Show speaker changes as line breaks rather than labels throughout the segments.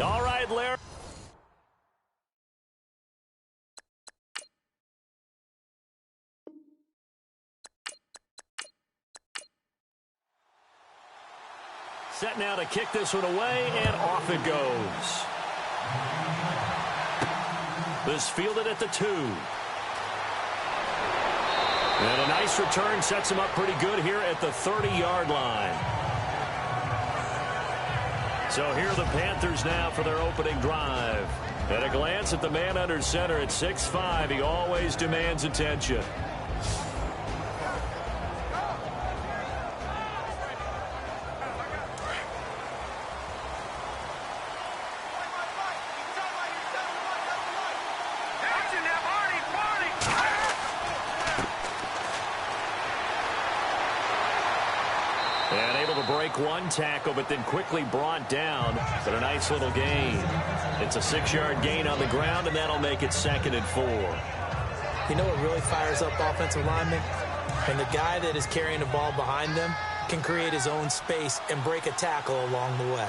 All right, Larry. Set now to kick this one away, and off it goes. This fielded at the 2. And a nice return sets him up pretty good here at the 30-yard line. So here are the Panthers now for their opening drive. At a glance at the man under center at 6'5", he always demands attention. And able to break one tackle, but then quickly brought down. But a nice little gain. It's a 6-yard gain on the ground, and that'll make it 2nd and 4.
You know what really fires up offensive linemen? When the guy that is carrying the ball behind them can create his own space and break a tackle along the way.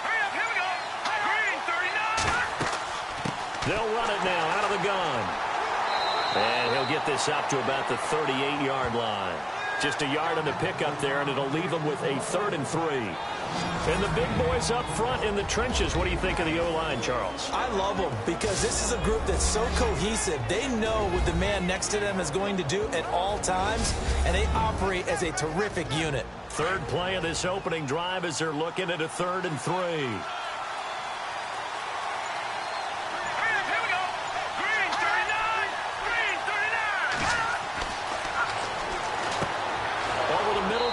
Hurry up, here we go. Green, 39.
They'll run it now out of the gun. And he'll get this up to about the 38-yard line. Just a yard on the pickup there, and it'll leave them with a 3rd and 3. And the big boys up front in the trenches. What do you think of the O-line, Charles?
I love them because this is a group that's so cohesive. They know what the man next to them is going to do at all times, and they operate as a terrific unit.
Third play of this opening drive as they're looking at a 3rd and 3.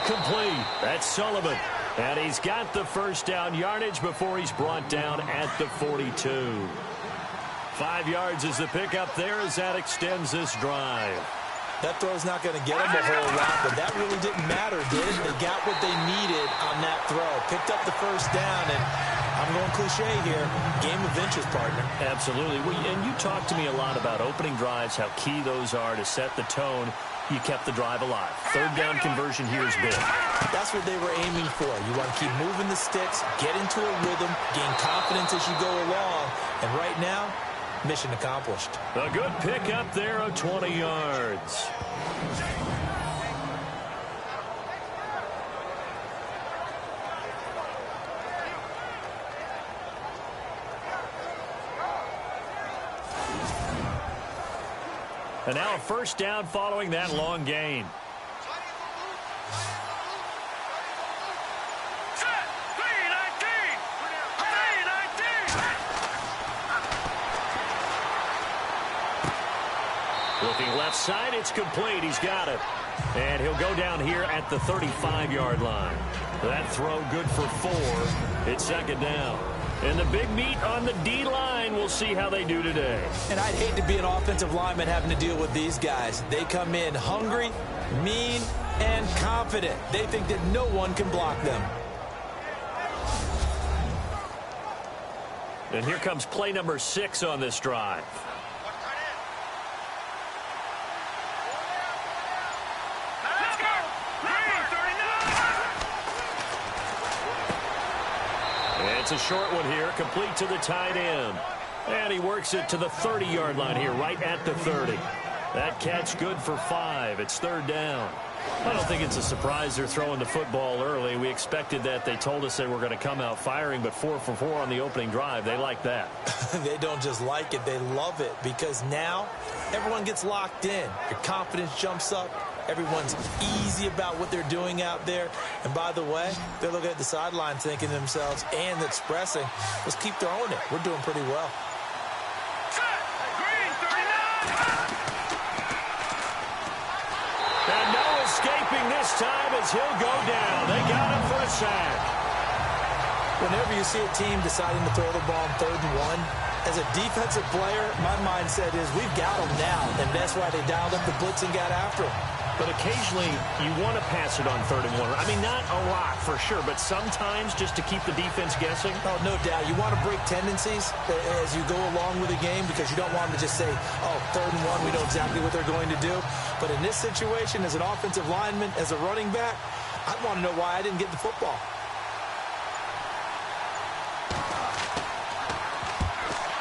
Complete. That's Sullivan. And he's got the first down yardage before he's brought down at the 42. 5 yards is the pickup there as that extends this drive.
That throw's not going to get them a whole lot, but that really didn't matter, did it? They got what they needed on that throw. Picked up the first down, and I'm going cliche here. Game of inches, partner.
Absolutely. And you talked to me a lot about opening drives, how key those are to set the tone. You kept the drive alive. 3rd down conversion here is big.
That's what they were aiming for. You want to keep moving the sticks, get into a rhythm, gain confidence as you go along. And right now, mission accomplished.
A good pickup there of 20 yards. And now a first down following that long gain. Looking left side, it's complete. He's got it. And he'll go down here at the 35-yard line. That throw good for 4. It's 2nd down. And the big meat on the D-line. We'll see how they do today.
And I'd hate to be an offensive lineman having to deal with these guys. They come in hungry, mean, and confident. They think that no one can block them.
And here comes play number 6 on this drive. It's a short one here, complete to the tight end. And he works it to the 30-yard line here, right at the 30. That catch good for 5. It's 3rd down. I don't think it's a surprise they're throwing the football early. We expected that. They told us they were going to come out firing, but 4 for 4 on the opening drive. They like that.
They don't just like it. They love it because now everyone gets locked in. Your confidence jumps up. Everyone's easy about what they're doing out there. And by the way, they're looking at the sideline thinking to themselves and expressing, let's keep throwing it. We're doing pretty well.
And no escaping this time as he'll go down. They got him for a sack.
Whenever you see a team deciding to throw the ball on 3rd and 1, as a defensive player, my mindset is we've got them now. And that's why they dialed up the blitz and got after them.
But occasionally, you want to pass it on 3rd and 1. I mean, not a lot for sure, but sometimes just to keep the defense guessing.
Oh, no doubt. You want to break tendencies as you go along with the game because you don't want them to just say, oh, 3rd and 1, we know exactly what they're going to do. But in this situation, as an offensive lineman, as a running back, I want to know why I didn't get the football.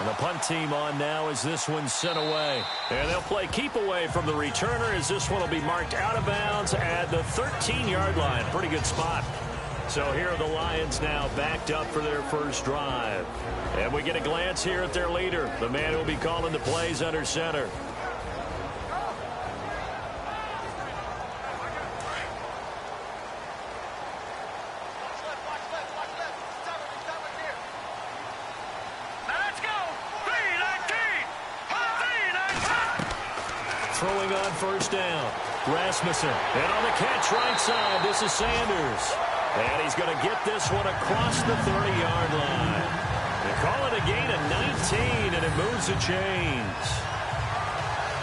And the punt team on now as this one's sent away. And they'll play keep away from the returner as this one will be marked out of bounds at the 13-yard line. Pretty good spot. So here are the Lions now backed up for their first drive. And we get a glance here at their leader, the man who will be calling the plays under center. Throwing on 1st down. Rasmussen. And on the catch right side, this is Sanders. And he's going to get this one across the 30-yard line. They call it a gain of 19, and it moves the chains.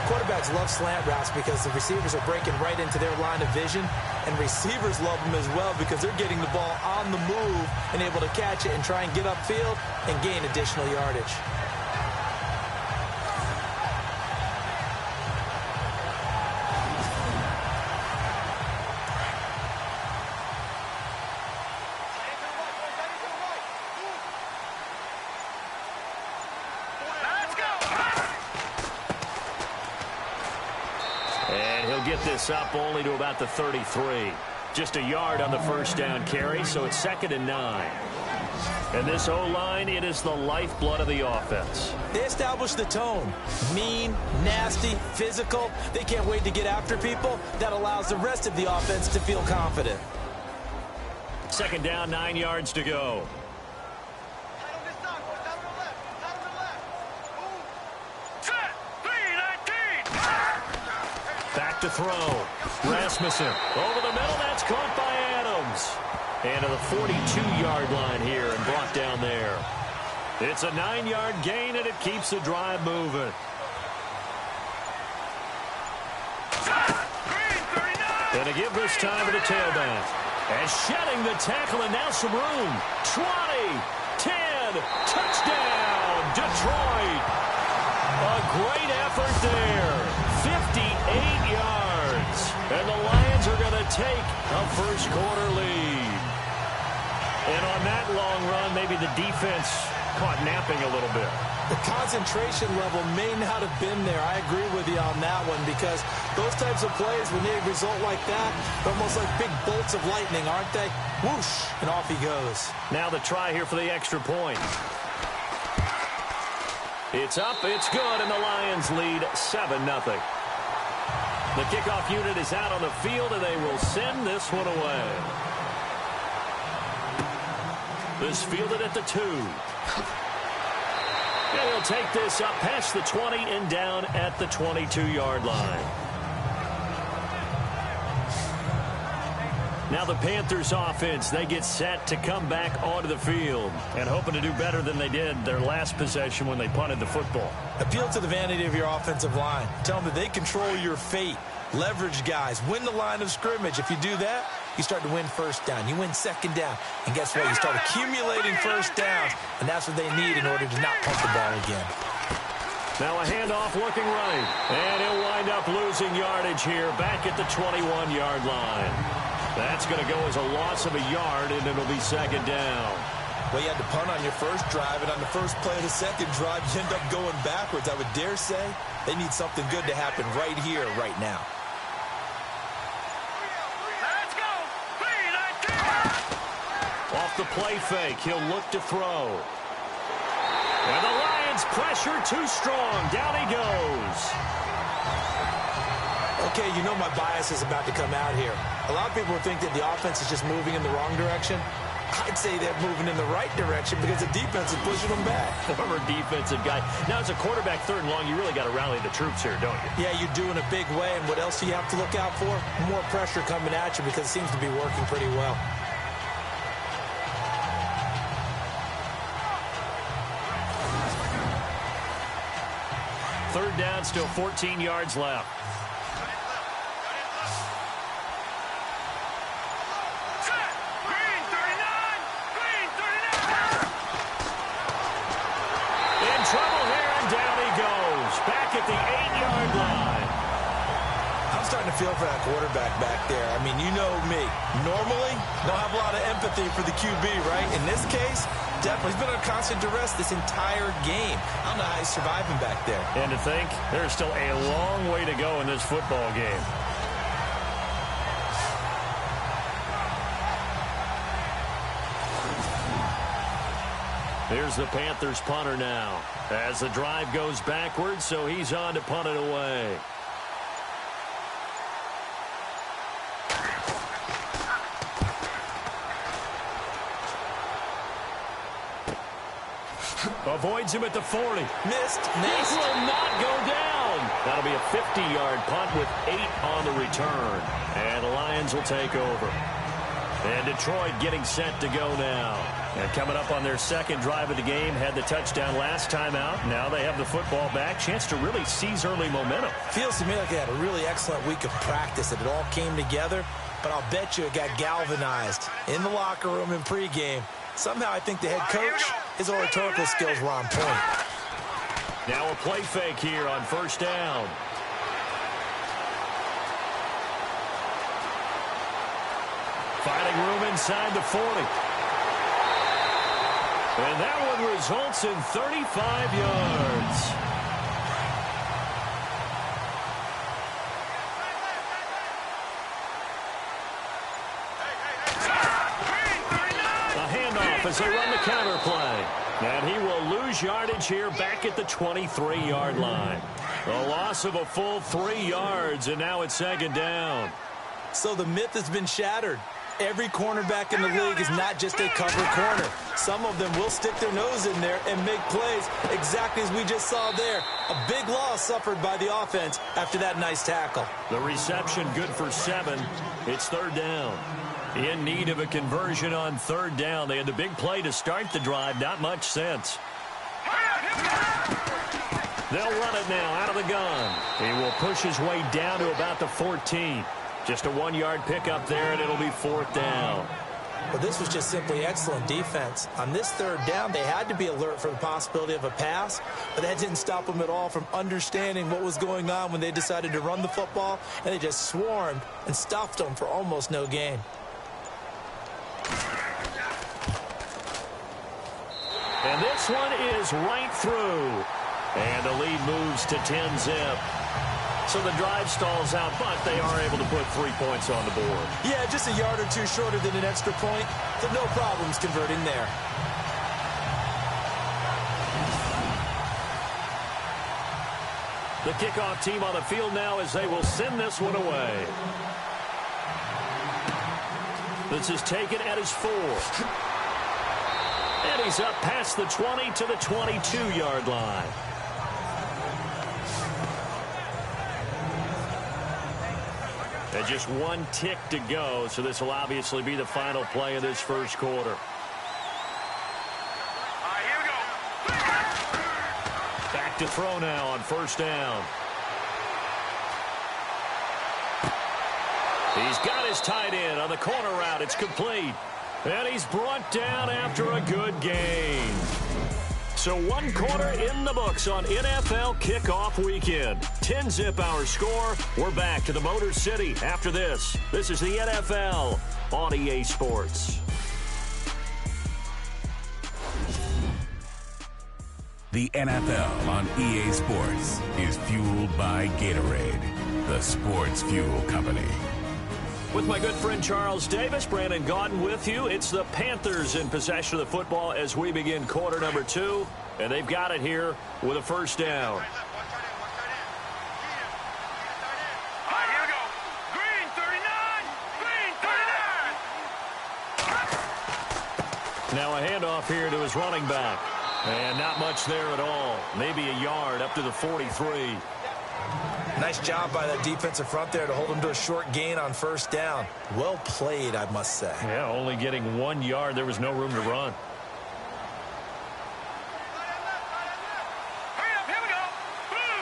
Quarterbacks love slant routes because the receivers are breaking right into their line of vision. And receivers love them as well because they're getting the ball on the move and able to catch it and try and get upfield and gain additional yardage.
Get this up only to about the 33. Just a yard on the 1st down carry, so it's 2nd and 9. And this O-line, it is the lifeblood of the offense.
They establish the tone. Mean, nasty, physical. They can't wait to get after people. That allows the rest of the offense to feel confident.
2nd down, 9 yards to go. Back to throw. Rasmussen over the middle. That's caught by Adams. And to the 42-yard line here and brought down there. It's a 9-yard gain, and it keeps the drive moving. And to give this time to the tailback. And shedding the tackle, and now some room. 20, 10, touchdown, Detroit. A great effort there. 58 yards. And the Lions are going to take a first-quarter lead. And on that long run, maybe the defense caught napping a little bit.
The concentration level may not have been there. I agree with you on that one because those types of plays, when they result like that, they're almost like big bolts of lightning, aren't they? Whoosh, and off he goes.
Now the try here for the extra point. It's up, it's good, and the Lions lead 7-0. The kickoff unit is out on the field, and they will send this one away. This fielded at the 2. And he'll take this up past the 20 and down at the 22-yard line. Now the Panthers offense, they get set to come back onto the field and hoping to do better than they did their last possession when they punted the football.
Appeal to the vanity of your offensive line. Tell them that they control your fate. Leverage guys. Win the line of scrimmage. If you do that, you start to win first down. You win second down. And guess what? You start accumulating first downs. And that's what they need in order to not punt the ball again.
Now a handoff looking right. And he'll wind up losing yardage here back at the 21-yard line. That's going to go as a loss of a yard, and it'll be second down.
Well, you had to punt on your first drive, and on the first play of the second drive, you end up going backwards. I would dare say they need something good to happen right here, right now.
Let's go. 3-19.
Off the play fake, he'll look to throw. And the Lions pressure too strong. Down he goes.
Okay, you know my bias is about to come out here. A lot of people think that the offense is just moving in the wrong direction. I'd say they're moving in the right direction because the defense is pushing them back.
Former defensive guy. Now, as a quarterback, third and long, you really got to rally the troops here, don't you?
Yeah, you do in a big way. And what else do you have to look out for? More pressure coming at you because it seems to be working pretty well.
Third down, still 14 yards left. Trouble here, and down he goes. Back at the 8-yard line.
I'm starting to feel for that quarterback back there. I mean, you know me. Normally, don't have a lot of empathy for the QB, right? In this case, definitely. He's been under constant duress this entire game. I don't know how he's surviving back there.
And to think, there's still a long way to go in this football game. Here's the Panthers punter now. As the drive goes backwards, so he's on to punt it away. Avoids him at the 40.
Missed.
This will not go down. That'll be a 50-yard punt with 8 on the return. And the Lions will take over. And Detroit getting set to go now. And coming up on their second drive of the game, had the touchdown last time out. Now they have the football back. Chance to really seize early momentum.
Feels to me like they had a really excellent week of practice, that it all came together. But I'll bet you it got galvanized in the locker room in pregame. Somehow I think the head coach, his oratorical skills were on point.
Now a play fake here on first down. Finding room inside the 40. And that one results in 35 yards. A handoff as they run the counter play. And he will lose yardage here back at the 23-yard line. A loss of a full 3 yards, and now it's second down.
So the myth has been shattered. Every cornerback in the league is not just a cover corner. Some of them will stick their nose in there and make plays exactly as we just saw there. A big loss suffered by the offense after that nice tackle.
The reception good for 7. It's third down. In need of a conversion on third down. They had the big play to start the drive. Not much sense. They'll run it now out of the gun. He will push his way down to about the 14. Just a 1-yard pickup there, and it'll be fourth down.
Well, this was just simply excellent defense. On this third down, they had to be alert for the possibility of a pass, but that didn't stop them at all from understanding what was going on when they decided to run the football, and they just swarmed and stuffed them for almost no gain.
And this one is right through. And the lead moves to 10-zip. So the drive stalls out, but they are able to put 3 points on the board.
Yeah, just a yard or two shorter than an extra point, so no problems converting there.
The kickoff team on the field now as they will send this one away. This is taken at his 4. And he's up past the 20 to the 22-yard line. And just 1 tick to go, so this will obviously be the final play of this first quarter.
Here we go.
Back to throw now on first down. He's got his tight end on the corner route. It's complete. And he's brought down after a good gain. So 1 quarter in the books on NFL kickoff weekend. 10-zip our score. We're back to the Motor City after this. This is the NFL on EA Sports.
The NFL on EA Sports is fueled by Gatorade, the sports fuel company.
With my good friend Charles Davis, Brandon Gaudin with you. It's the Panthers in possession of the football as we begin quarter number 2. And they've got it here with a first down. Now a handoff here to his running back. And not much there at all. Maybe a yard up to the 43.
Nice job by that defensive front there to hold him to a short gain on first down. Well played, I must say.
Yeah, only getting 1 yard. There was no room to run.
Here we go. Blue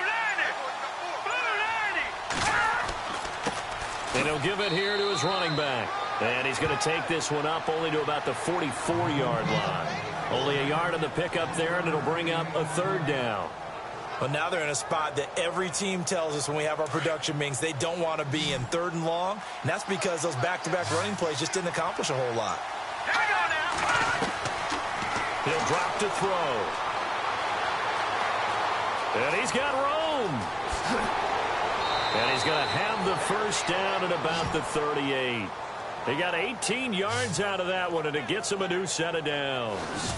90.
And he'll give it here to his running back. And he's going to take this one up only to about the 44-yard line. Only a yard on the pickup there, and it'll bring up a third down.
Well, now they're in a spot that every team tells us when we have our production meetings they don't want to be in, 3rd and long. And that's because those back-to-back running plays just didn't accomplish a whole lot.
Here we go now.
He'll drop to throw. And he's got room. And he's going to have the first down at about the 38. He got 18 yards out of that one, and it gets him a new set of downs.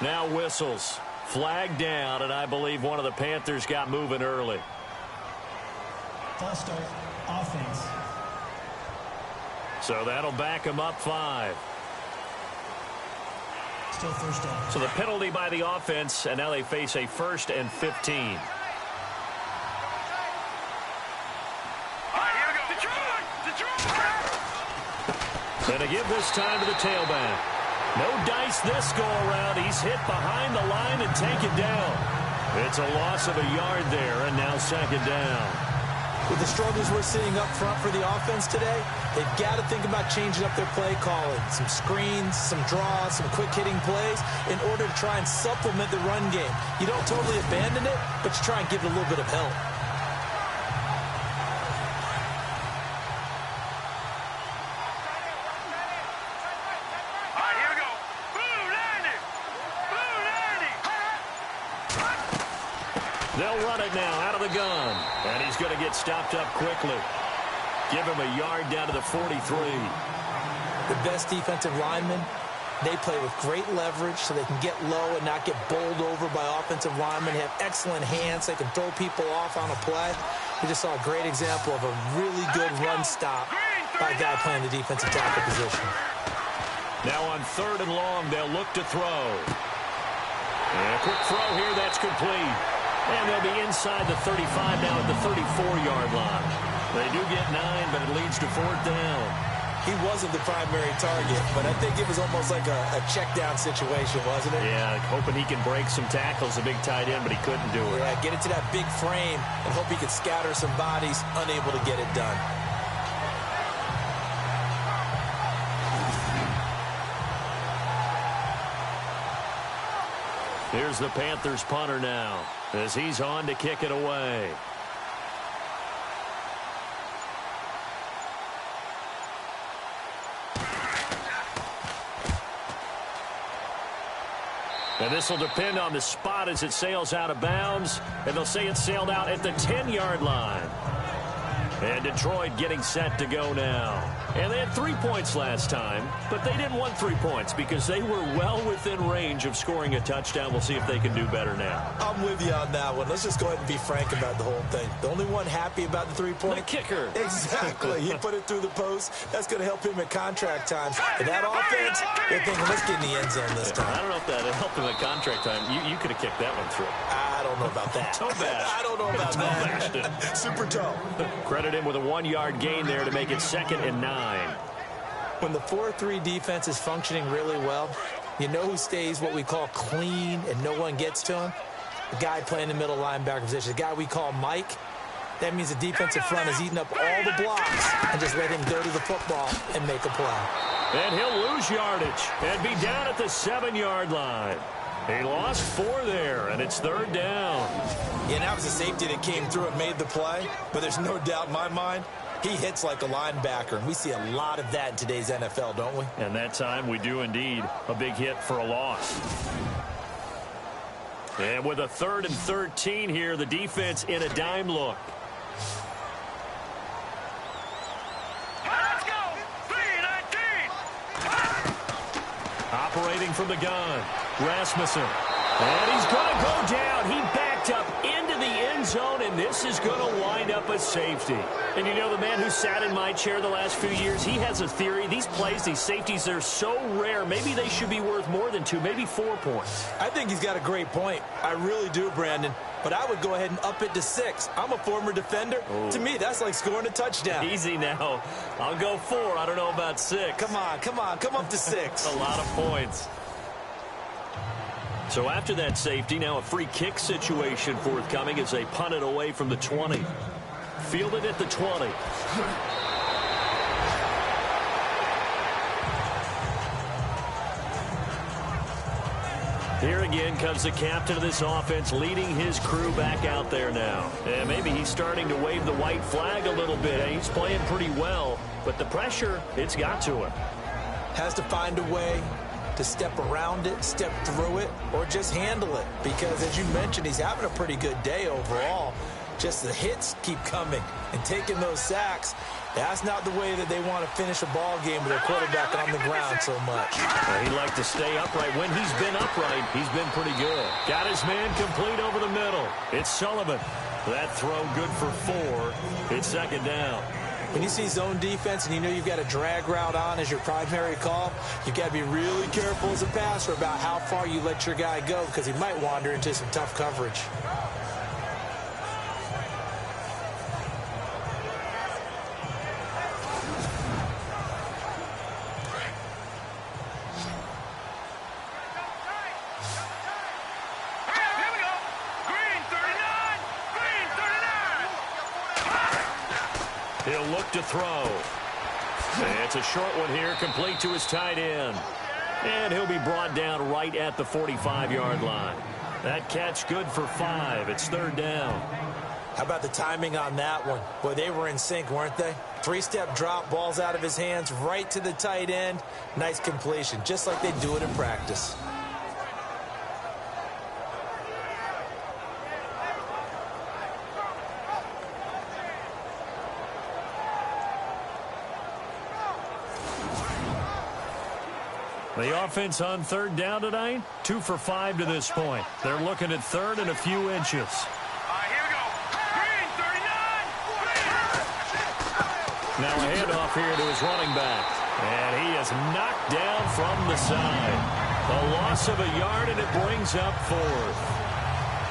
Now whistles. Flag down, and I believe one of the Panthers got moving early.
False start, offense.
So that'll back him up 5.
Still first down.
So the penalty by the offense, and now they face a 1st and 15.
All right, here we go. Detroit.
And to give this time to the tailback. No dice this go-around. He's hit behind the line and taken down. It's a loss of a yard there, and now 2nd down.
With the struggles we're seeing up front for the offense today, they've got to think about changing up their play calling. Some screens, some draws, some quick-hitting plays in order to try and supplement the run game. You don't totally abandon it, but you try and give it a little bit of help.
They'll run it now out of the gun. And he's going to get stopped up quickly. Give him a yard down to the 43.
The best defensive linemen, they play with great leverage so they can get low and not get bowled over by offensive linemen. They have excellent hands. They can throw people off on a play. We just saw a great example of a really good run stop by a guy playing the defensive tackle position.
Now on 3rd and long, they'll look to throw. And a quick throw here, that's complete. And they'll be inside the 35 now at the 34-yard line. They do get 9, but it leads to 4th down.
He wasn't the primary target, but I think it was almost like a check-down situation, wasn't it?
Yeah, hoping he can break some tackles, a big tight end, but he couldn't do it.
Yeah, get into that big frame and hope he could scatter some bodies, unable to get it done.
Here's the Panthers punter now as he's on to kick it away. And this will depend on the spot as it sails out of bounds. And they'll say it sailed out at the 10-yard line. And Detroit getting set to go now. And they had 3 points last time, but they didn't want 3 points because they were well within range of scoring a touchdown. We'll see if they can do better now.
I'm with you on that one. Let's just go ahead and be frank about the whole thing. The only one happy about the 3-point?
The kicker.
Exactly. He put it through the post. That's going to help him at contract times. And that offense, they're thinking, let's get in the end zone this time.
I don't know if that helped him at contract time. You could have kicked that one through.
I don't know about that.
Toe bash.
I don't know about
that.
Super toe.
Credit him with a 1-yard gain there to make it 2nd and 9.
When the 4-3 defense is functioning really well, you know who stays what we call clean and no one gets to him? the guy playing the middle linebacker position, the guy we call Mike. That means the defensive front is eating up all the blocks and just let him go to the football and make a play.
And he'll lose yardage and be down at the 7-yard line. He lost 4 there, and it's 3rd down.
Yeah, and that was a safety that came through and made the play, but there's no doubt in my mind, he hits like a linebacker, and we see a lot of that in today's NFL, don't we?
And that time we do indeed. A big hit for a loss. And with a 3rd and 13 here, the defense in a dime look.
Let's go. 3-19.
Operating from the gun, Rasmussen. And he's going to go down. He backed up into the end zone, and this is going to wind up a safety. And you know, the man who sat in my chair the last few years, he has a theory. These plays, these safeties, they're so rare. Maybe they should be worth more than 2, maybe 4 points.
I think he's got a great point. I really do, Brandon. But I would go ahead and up it to 6. I'm a former defender.
Ooh.
To me, that's like scoring a touchdown.
Easy now. I'll go 4. I don't know about 6.
Come on. Come up to 6.
A lot of points. So after that safety, now a free kick situation forthcoming as they punt it away from the 20. Fielded at the 20. Here again comes the captain of this offense, leading his crew back out there now. And maybe he's starting to wave the white flag a little bit. He's playing pretty well, but the pressure, it's got to him.
Has to find a way to step around it, step through it, or just handle it. Because, as you mentioned, he's having a pretty good day overall. Just the hits keep coming and taking those sacks. That's not the way that they want to finish a ball game with their quarterback on the ground so much.
He'd like to stay upright. When he's been upright, he's been pretty good. Got his man complete over the middle. It's Sullivan. That throw good for 4. It's 2nd down.
When you see zone defense and you know you've got a drag route on as your primary call, you've got to be really careful as a passer about how far you let your guy go because he might wander into some tough coverage.
He'll look to throw. It's a short one here, complete to his tight end. And he'll be brought down right at the 45-yard line. That catch good for 5. It's 3rd down.
How about the timing on that one? Boy, they were in sync, weren't they? 3-step drop, balls out of his hands, right to the tight end. Nice completion, just like they do it in practice.
The offense on 3rd down tonight, 2 for 5 to this point. They're looking at 3rd and a few inches.
Here we go. Green, 39.
Now a handoff here to his running back. And he is knocked down from the side. A loss of a yard, and it brings up 4th.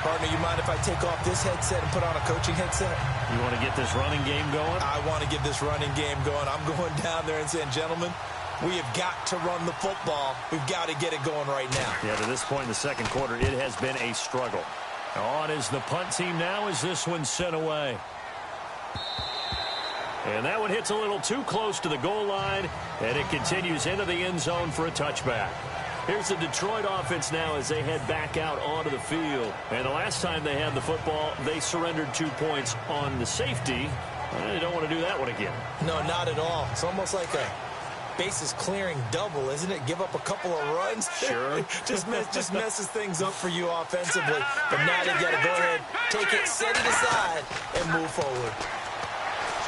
Partner, you mind if I take off this headset and put on a coaching headset?
You want to get this running game going?
I want to get this running game going. I'm going down there and saying, gentlemen, we have got to run the football. We've got to get it going right now.
Yeah, to this point in the 2nd quarter, it has been a struggle. On is the punt team now as this one's sent away. And that one hits a little too close to the goal line, and it continues into the end zone for a touchback. Here's the Detroit offense now as they head back out onto the field. And the last time they had the football, they surrendered 2 points on the safety. They don't want to do that one again.
No, not at all. It's almost like a bases clearing double, isn't it? Give up a couple of runs.
Sure.
just messes things up for you offensively. But now they've got to go ahead, take it, set it aside, and move forward.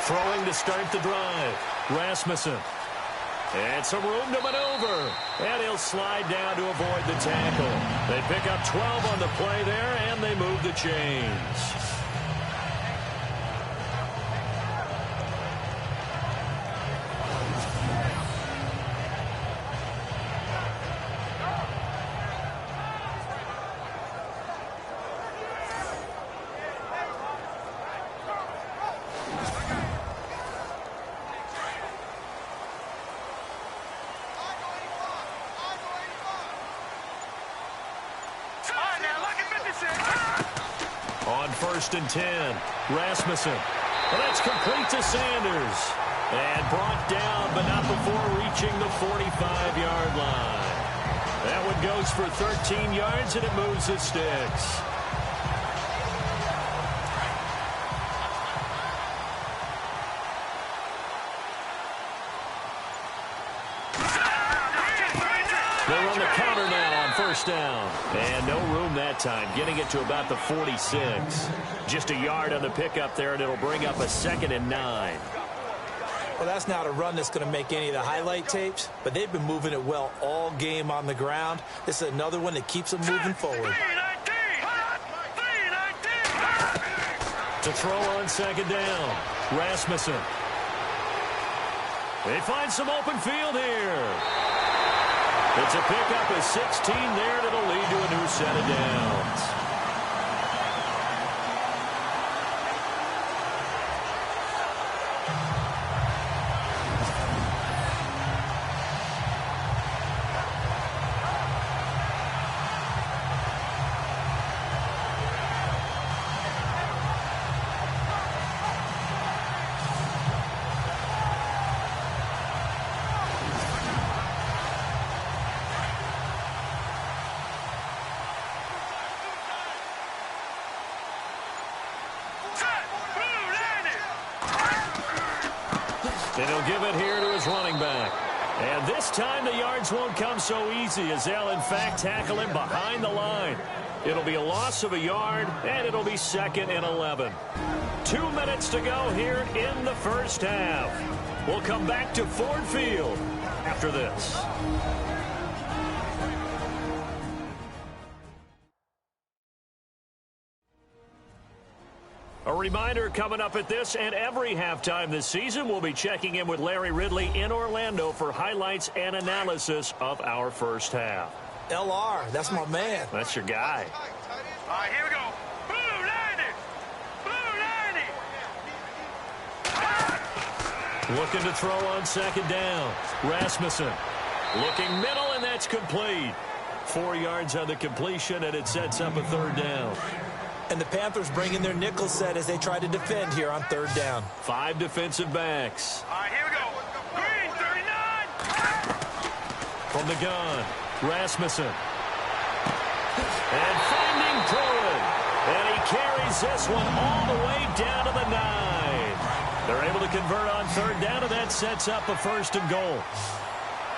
Throwing to start the drive. Rasmussen. And some room to maneuver. And he'll slide down to avoid the tackle. They pick up 12 on the play there, and they move the chains. On 1st and 10, Rasmussen. Well, that's complete to Sanders. And brought down, but not before reaching the 45-yard line. That one goes for 13 yards, and it moves the sticks. They run the counter now on 1st down. And no room that time, getting it to about the 46. Just a yard on the pickup there, and it'll bring up a 2nd and 9.
Well, that's not a run that's going to make any of the highlight tapes, but they've been moving it well all game on the ground. This is another one that keeps them moving forward.
To throw on 2nd down, Rasmussen. They find some open field here. It's a pickup of 16 there, and it'll lead to a new set of downs. And he'll give it here to his running back. And this time the yards won't come so easy as they'll, in fact, tackle him behind the line. It'll be a loss of a yard, and it'll be 2nd and 11. 2 minutes to go here in the first half. We'll come back to Ford Field after this. A reminder coming up at this and every halftime this season, we'll be checking in with Larry Ridley in Orlando for highlights and analysis of our first half.
LR, that's my man.
That's your guy.
All right, here we go. Blue 90. Blue 90.
Looking to throw on 2nd down. Rasmussen looking middle, and that's complete. 4 yards on the completion, and it sets up a 3rd down.
And the Panthers bring in their nickel set as they try to defend here on 3rd down.
5 defensive backs.
All right, here we go. Green 39.
From the gun, Rasmussen. And finding Pruitt. And he carries this one all the way down to the 9. They're able to convert on 3rd down, and that sets up a 1st and goal.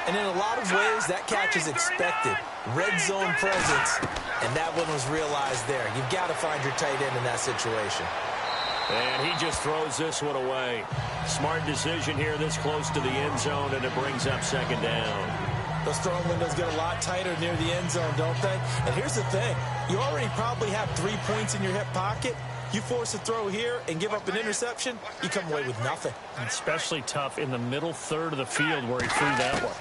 And in a lot of ways, that catch is expected. Red zone presence, and that one was realized there. You've got to find your tight end in that situation.
And he just throws this one away. Smart decision here this close to the end zone, and it brings up 2nd down.
Those throwing windows get a lot tighter near the end zone, don't they? And here's the thing. You already probably have 3 points in your hip pocket. You force a throw here and give up an interception, you come away with nothing.
Especially tough in the middle third of the field where he threw that one.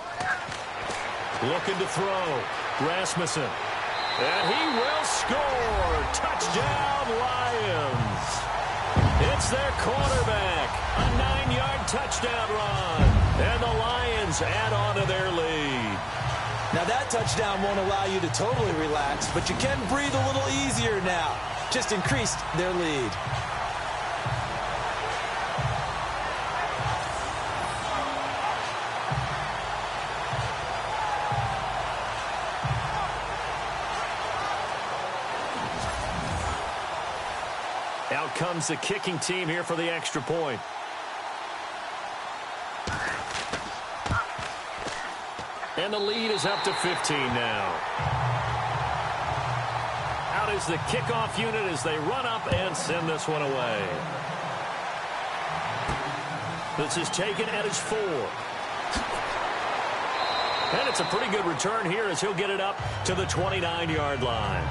Looking to throw. Rasmussen. And he will score. Touchdown, Lions. It's their quarterback. A 9-yard touchdown run. And the Lions add on to their lead.
Now that touchdown won't allow you to totally relax, but you can breathe a little easier now. Just increased their lead.
Out comes the kicking team here for the extra point. And the lead is up to 15 now. Out is the kickoff unit as they run up and send this one away. This is taken at his 4. And it's a pretty good return here as he'll get it up to the 29-yard line.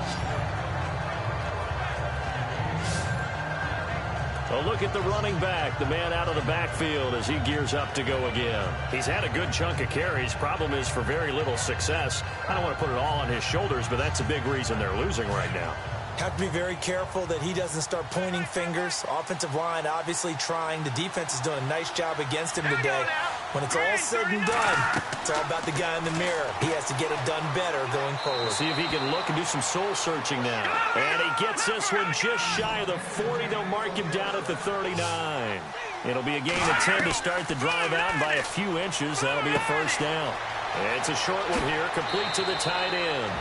A look at the running back, the man out of the backfield as he gears up to go again. He's had a good chunk of carries. Problem is for very little success. I don't want to put it all on his shoulders, but that's a big reason they're losing right now.
Have to be very careful that he doesn't start pointing fingers. Offensive line obviously trying. The defense is doing a nice job against him today. When it's all said and done, it's all about the guy in the mirror. He has to get it done better going forward.
See if he can look and do some soul searching now. And he gets this one just shy of the 40. They'll mark him down at the 39. It'll be a gain of 10 to start the drive out, and by a few inches, that'll be a first down. It's a short one here, complete to the tight end.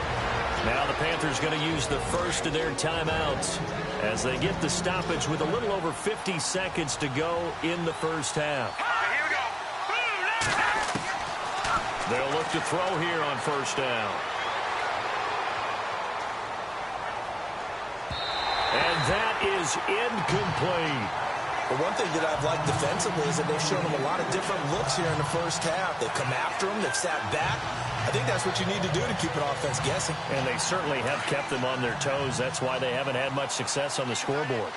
Now the Panthers going to use the first of their timeouts as they get the stoppage with a little over 50 seconds to go in the first half.
Here we go.
They'll look to throw here on first down. And that is incomplete.
The one thing that I've liked defensively is that they've shown them a lot of different looks here in the first half. They've come after them. They've sat back. I think that's what you need to do to keep an offense guessing.
And they certainly have kept them on their toes. That's why they haven't had much success on the scoreboard.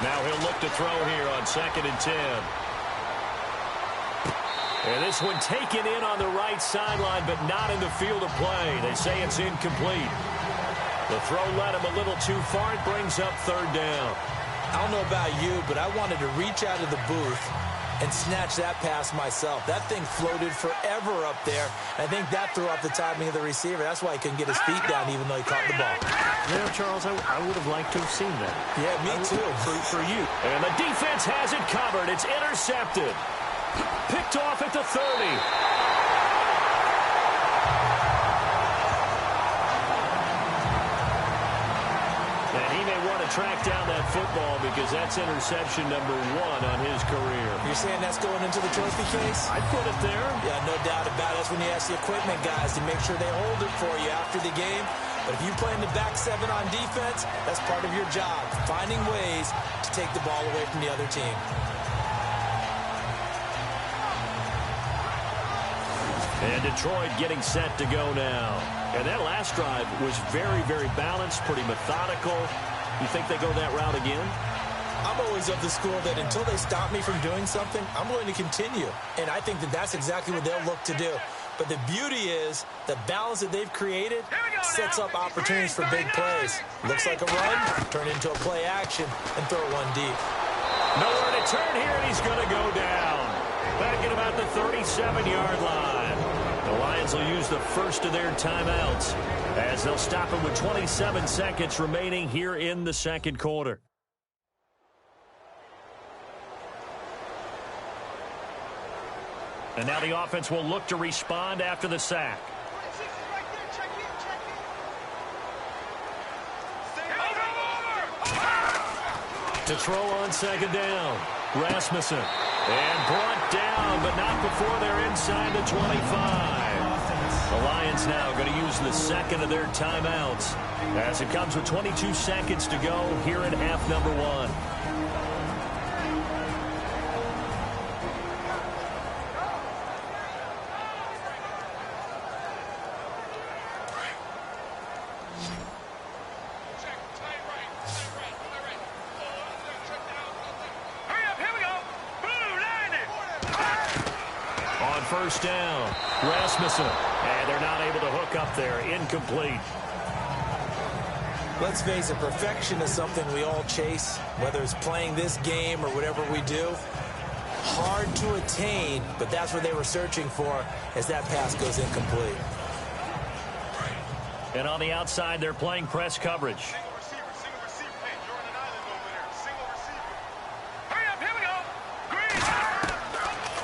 Now he'll look to throw here on 2nd and 10. And this one taken in on the right sideline, but not in the field of play. They say it's incomplete. The throw led him a little too far. It brings up 3rd down.
I don't know about you, but I wanted to reach out of the booth and snatch that pass myself. That thing floated forever up there. I think that threw off the timing of the receiver. That's why he couldn't get his feet down even though he caught the ball.
Yeah, Charles, I would have liked to have seen that.
Yeah, me too.
For you. And the defense has it covered. It's intercepted. Picked off at the 30. Track down that football because that's interception number 1 on his career.
You're saying that's going into the trophy case?
I'd put it there.
Yeah, no doubt about it. That's when you ask the equipment guys to make sure they hold it for you after the game. But if you play in the back 7 on defense, that's part of your job, finding ways to take the ball away from the other team.
And Detroit getting set to go now. And that last drive was very, very balanced, pretty methodical. You think they go that route again?
I'm always of the school that until they stop me from doing something, I'm going to continue. And I think that that's exactly what they'll look to do. But the beauty is the balance that they've created sets up opportunities for big plays. Looks like a run, turn into a play action, and throw one deep.
Nowhere to turn here, and he's going to go down. Back at about the 37-yard line. The Lions will use the first of their timeouts as they'll stop him with 27 seconds remaining here in the second quarter. And now the offense will look to respond after the sack. To throw on 2nd down. Rasmussen. And brought down, but not before they're inside the 25. The Lions now going to use the second of their timeouts as it comes with 22 seconds to go here in half number 1. First down, Rasmussen, and they're not able to hook up there. Incomplete.
Let's face it, perfection is something we all chase, whether it's playing this game or whatever we do. Hard to attain, but that's what they were searching for as that pass goes incomplete.
And on the outside, they're playing press coverage.
Single receiver. Hey, you're on an island over there. Single receiver. Hurry up, here we go.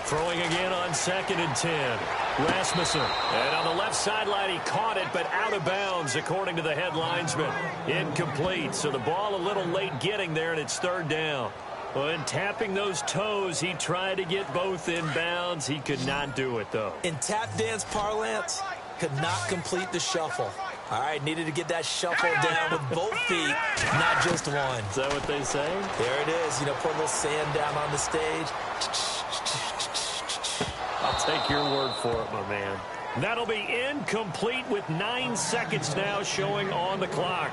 Throwing again on 2nd and 10. Rasmussen. And on the left sideline, he caught it, but out of bounds, according to the head linesman. Incomplete. So the ball a little late getting there, and it's 3rd down. When tapping those toes, he tried to get both in bounds. He could not do it, though.
In tap dance parlance, could not complete the shuffle. All right, needed to get that shuffle down with both feet, not just one.
Is that what they say?
There it is. You know, put a little sand down on the stage.
I'll take your word for it, my man. That'll be incomplete with 9 seconds now showing on the clock.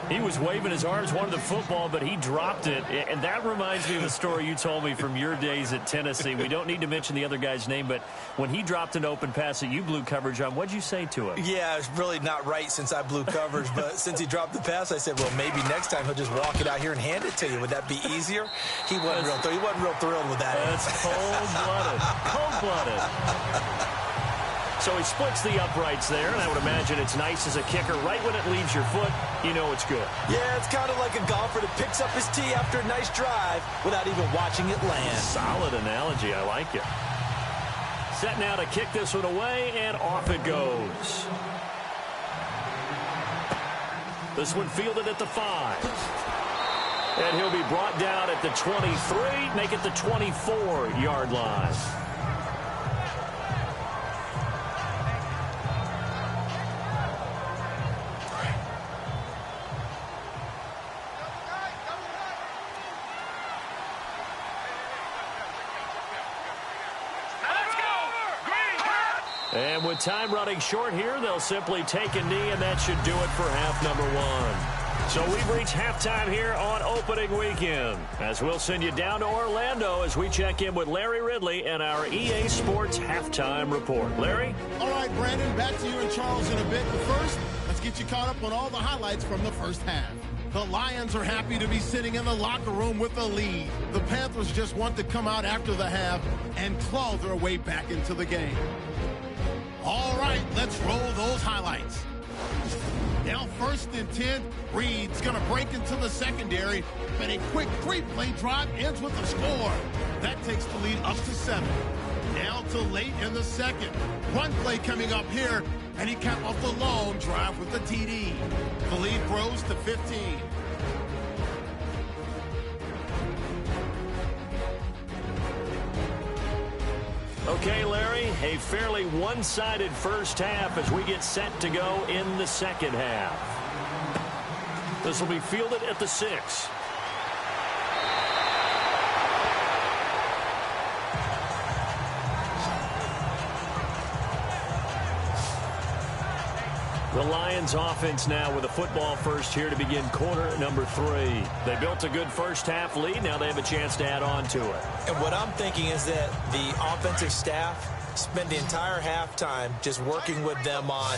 He was waving his arms, wanted the football, but he dropped it. And that reminds me of a story you told me from your days at Tennessee. We don't need to mention the other guy's name, but when he dropped an open pass that you blew coverage on, what'd you say to him?
Yeah, it's really not right since I blew coverage, but since he dropped the pass, I said, well, maybe next time he'll just walk it out here and hand it to you. Would that be easier? He wasn't real thrilled with that.
That's cold-blooded. Cold-blooded. So he splits the uprights there, and I would imagine it's nice as a kicker. Right when it leaves your foot, you know it's good.
Yeah, it's kind of like a golfer that picks up his tee after a nice drive without even watching it land.
Solid analogy. I like it. Set now to kick this one away, and off it goes. This one fielded at the 5. And he'll be brought down at the 23, make it the 24-yard line. And with time running short here, they'll simply take a knee, and that should do it for half number 1. So we've reached halftime here on opening weekend, as we'll send you down to Orlando as we check in with Larry Ridley and our EA Sports halftime report. Larry?
All right, Brandon, back to you and Charles in a bit. But first, let's get you caught up on all the highlights from the first half. The Lions are happy to be sitting in the locker room with a lead. The Panthers just want to come out after the half and claw their way back into the game. All right, let's roll those highlights. Now 1st and 10, Reed's going to break into the secondary, but a quick 3-play drive ends with a score. That takes the lead up to 7. Now to late in the second. One play coming up here, and he capped off the long drive with the TD. The lead grows to 15.
Okay, Larry, a fairly one-sided first half as we get set to go in the second half. This will be fielded at the 6. The Lions offense now with a football first here to begin quarter number 3. They built a good first half lead. Now they have a chance to add on to it.
And what I'm thinking is that the offensive staff spend the entire halftime just working with them on,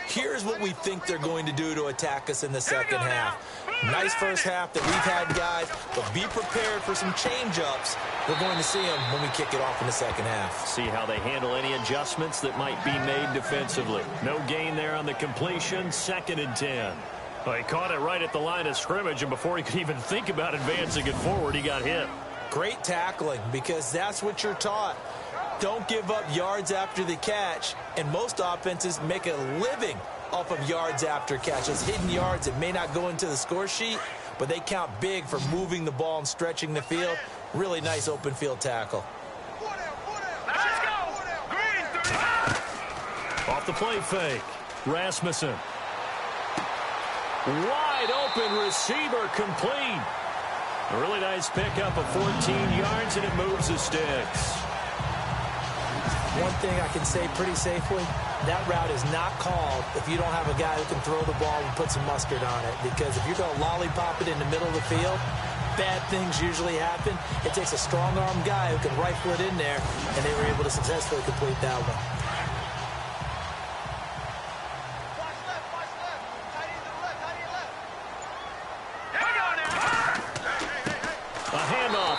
here's what we think they're going to do to attack us in the second half. Nice first half that we've had, guys, but be prepared for some change-ups. We're going to see them when we kick it off in the second half.
See how they handle any adjustments that might be made defensively. No gain there on the completion. 2nd and 10. Well, he caught it right at the line of scrimmage, and before he could even think about advancing it forward, he got hit.
Great tackling, because that's what you're taught. Don't give up yards after the catch, and most offenses make a living off of yards after catches. Hidden yards that may not go into the score sheet, but they count big for moving the ball and stretching the field. Really nice open field tackle.
Let's go! Green, 35!
Off the play fake. Rasmussen. Wide open receiver complete. A really nice pickup of 14 yards, and it moves the sticks.
One thing I can say pretty safely, that route is not called if you don't have a guy who can throw the ball and put some mustard on it. Because if you're going to lollipop it in the middle of the field, bad things usually happen. It takes a strong-arm guy who can rifle it in there, and they were able to successfully complete that one.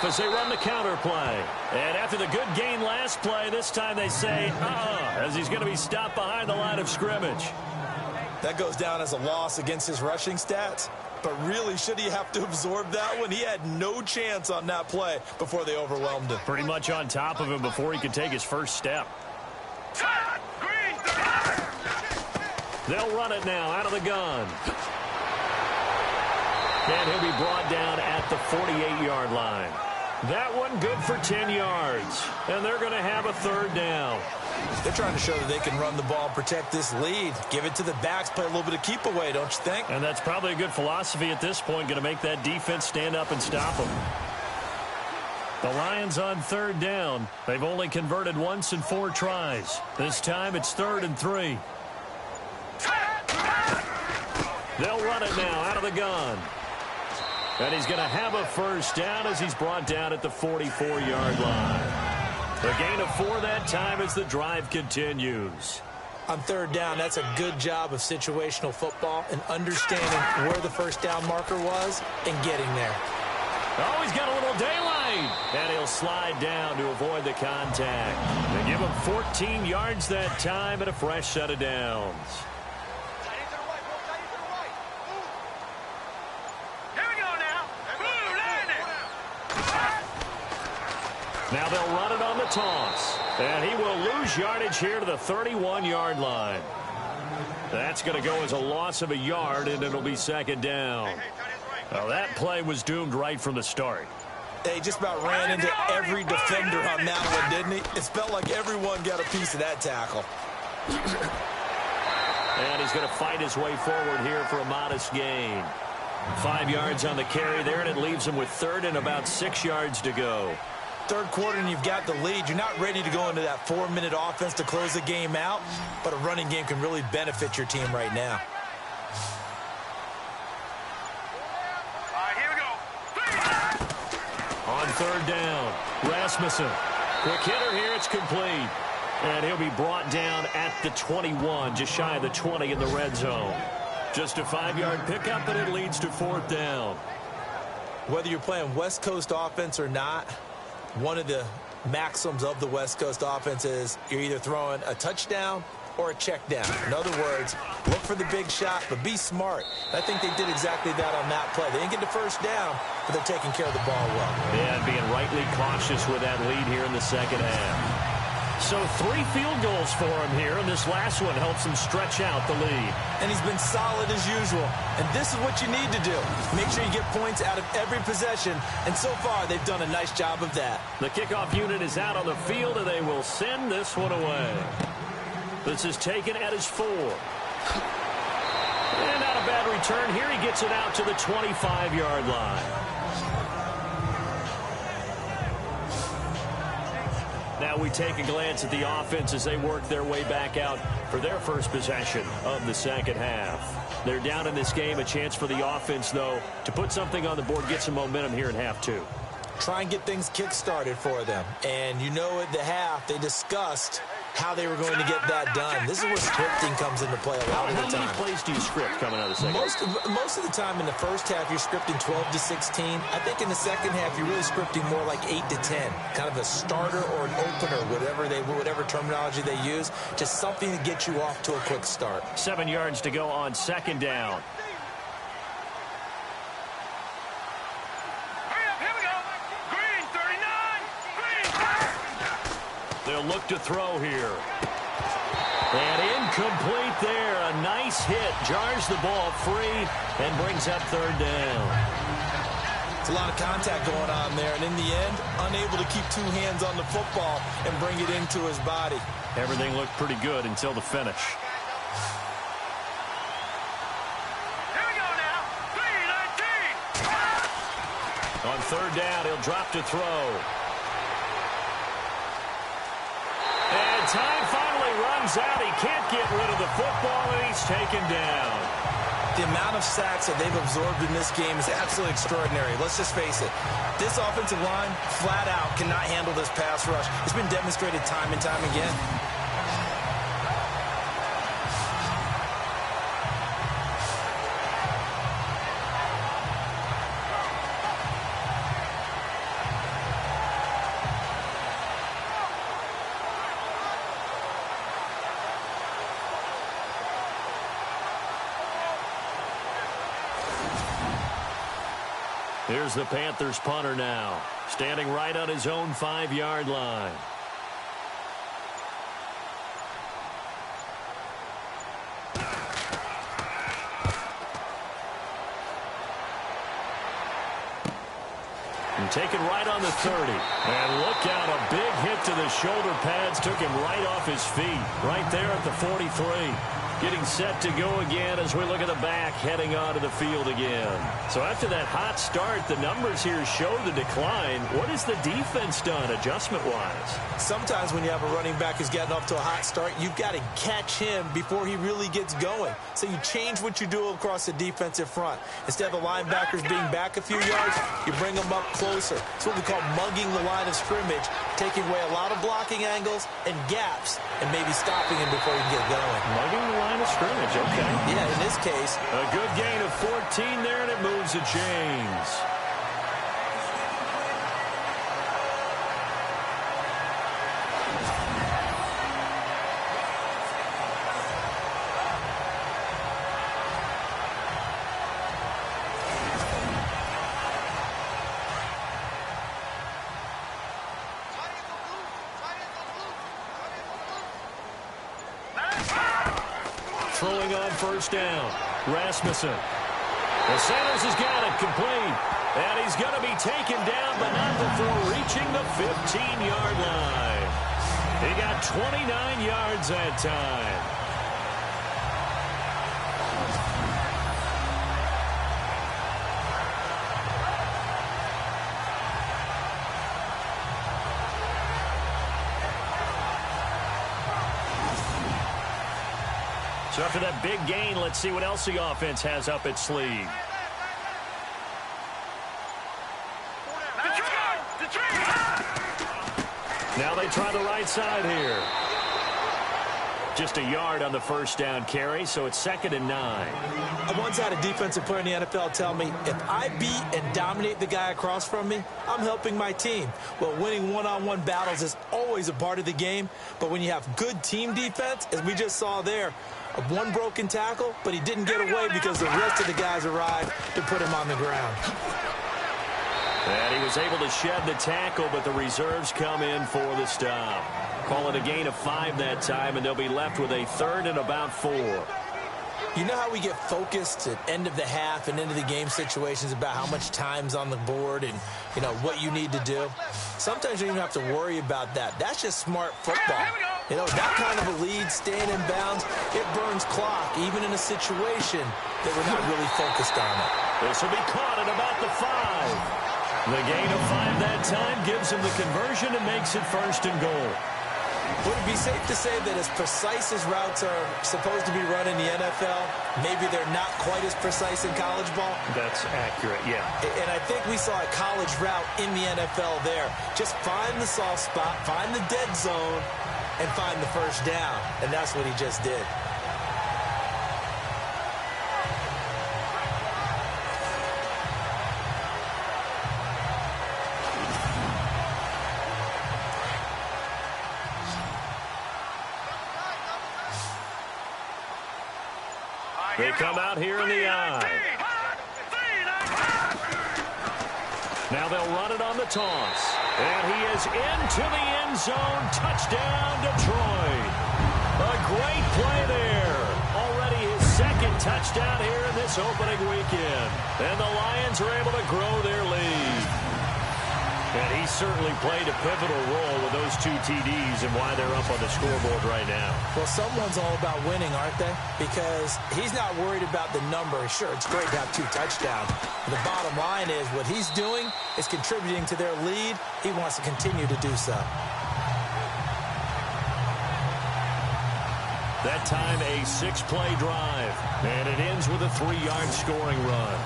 As they run the counter play. And after the good gain last play, this time they say, as he's going to be stopped behind the line of scrimmage.
That goes down as a loss against his rushing stats. But really, should he have to absorb that one? He had no chance on that play before they overwhelmed him.
Pretty much on top of him before he could take his first step. They'll run it now out of the gun. And he'll be brought down at the 48-yard line. That one good for 10 yards. And they're going to have a 3rd down.
They're trying to show that they can run the ball, protect this lead. Give it to the backs, play a little bit of keep away, don't you think?
And that's probably a good philosophy at this point, going to make that defense stand up and stop them. The Lions on 3rd down. They've only converted once in 4 tries. This time it's 3rd and 3. They'll run it now out of the gun. And he's going to have a first down as he's brought down at the 44-yard line. A gain of 4 that time as the drive continues.
On third down, that's a good job of situational football and understanding where the first down marker was and getting there.
Oh, he's got a little daylight. And he'll slide down to avoid the contact. They give him 14 yards that time and a fresh set of downs. Now they'll run it on the toss. And he will lose yardage here to the 31-yard line. That's going to go as a loss of a yard, and it'll be second down. Well, that play was doomed right from the start.
They just about ran into every defender on that one, didn't he? It felt like everyone got a piece of that tackle.
And he's going to fight his way forward here for a modest gain. 5 yards on the carry there, and it leaves him with third and about 6 yards to go.
Third quarter and you've got the lead. You're not ready to go into that 4-minute offense to close the game out, but a running game can really benefit your team right now.
All right, here we go.
On third down, Rasmussen. Quick hitter here, it's complete. And he'll be brought down at the 21, just shy of the 20 in the red zone. Just a 5-yard pickup, and it leads to fourth down.
Whether you're playing West Coast offense or not, one of the maxims of the West Coast offense is you're either throwing a touchdown or a check down. In other words, look for the big shot, but be smart. I think they did exactly that on that play. They didn't get the first down, but they're taking care of the ball well.
Yeah, being rightly cautious with that lead here in the second half. So 3 field goals for him here, and this last one helps him stretch out the lead.
And he's been solid as usual. And this is what you need to do. Make sure you get points out of every possession. And so far, they've done a nice job of that.
The kickoff unit is out on the field, and they will send this one away. This is taken at his 4. And not a bad return here. He gets it out to the 25-yard line. Now we take a glance at the offense as they work their way back out for their first possession of the second half. They're down in this game. A chance for the offense, though, to put something on the board, get some momentum here in half 2.
Try and get things kick-started for them. And you know at the half, they discussed how they were going to get that done. This is where scripting comes into play a lot of the time.
How many plays do you script coming out of the second half?
Most of the time in the first half, you're scripting 12 to 16. I think in the second half, you're really scripting more like 8 to 10. Kind of a starter or an opener, whatever terminology they use. Just something to get you off to a quick start.
7 yards to go on second down. They'll look to throw here. And incomplete there. A nice hit. Jars the ball free and brings up third down.
It's a lot of contact going on there. And in the end, unable to keep 2 hands on the football and bring it into his body.
Everything looked pretty good until the finish.
Here we go now. 3-19.
On third down, he'll drop to throw. And time finally runs out. He can't get rid of the football, and he's taken down.
The amount of sacks that they've absorbed in this game is absolutely extraordinary. Let's just face it. This offensive line, flat out, cannot handle this pass rush. It's been demonstrated time and time again.
Here's the Panthers punter now, standing right on his own 5-yard line. And taken right on the 30. And look out, a big hit to the shoulder pads took him right off his feet, right there at the 43. Getting set to go again as we look at the back heading onto the field again. So after that hot start, the numbers here show the decline. What has the defense done adjustment-wise?
Sometimes when you have a running back who's getting off to a hot start, you've got to catch him before he really gets going. So you change what you do across the defensive front. Instead of the linebackers being back a few yards, you bring them up closer. It's what we call mugging the line of scrimmage, taking away a lot of blocking angles and gaps, and maybe stopping him before he can get going.
Mugging the line of scrimmage, okay.
Yeah, in this case.
A good gain of 14 there, and it moves the chains. Throwing on first down. Rasmussen. The Sanders has got it complete. And he's going to be taken down, but not before reaching the 15-yard line. He got 29 yards that time. So after that big gain, let's see what else the offense has up its sleeve. Now they try the right side here. Just a yard on the first down carry, so it's 2nd and 9.
I once had a defensive player in the NFL tell me, if I beat and dominate the guy across from me, I'm helping my team. Well, winning one-on-one battles is always a part of the game, but when you have good team defense, as we just saw there, one broken tackle, but he didn't get away because the rest of the guys arrived to put him on the ground.
And he was able to shed the tackle, but the reserves come in for the stop. Call it a gain of 5 that time, and they'll be left with a 3rd and about 4.
You know how we get focused at end of the half and into the game situations about how much time's on the board and, you know, what you need to do? Sometimes you don't even have to worry about that. That's just smart football. You know, that kind of a lead, staying in bounds, it burns clock, even in a situation that we're not really focused on it.
This will be caught at about the 5. The gain of 5 that time gives him the conversion and makes it 1st and goal.
Would it be safe to say that as precise as routes are supposed to be run in the NFL, maybe they're not quite as precise in college ball?
That's accurate, yeah.
And I think we saw a college route in the NFL there. Just find the soft spot, find the dead zone, and find the first down. And that's what he just did.
They come out here in the eye. Now they'll run it on the toss. And he is into the end zone. Touchdown, Detroit. A great play there. Already his 2nd touchdown here in this opening weekend. And the Lions are able to grow their lead. And he certainly played a pivotal role with those 2 TDs and why they're up on the scoreboard right now.
Well, someone's all about winning, aren't they? Because he's not worried about the number. Sure, it's great to have 2 touchdowns. But the bottom line is what he's doing is contributing to their lead. He wants to continue to do so.
That time a 6-play drive. And it ends with a 3-yard scoring run.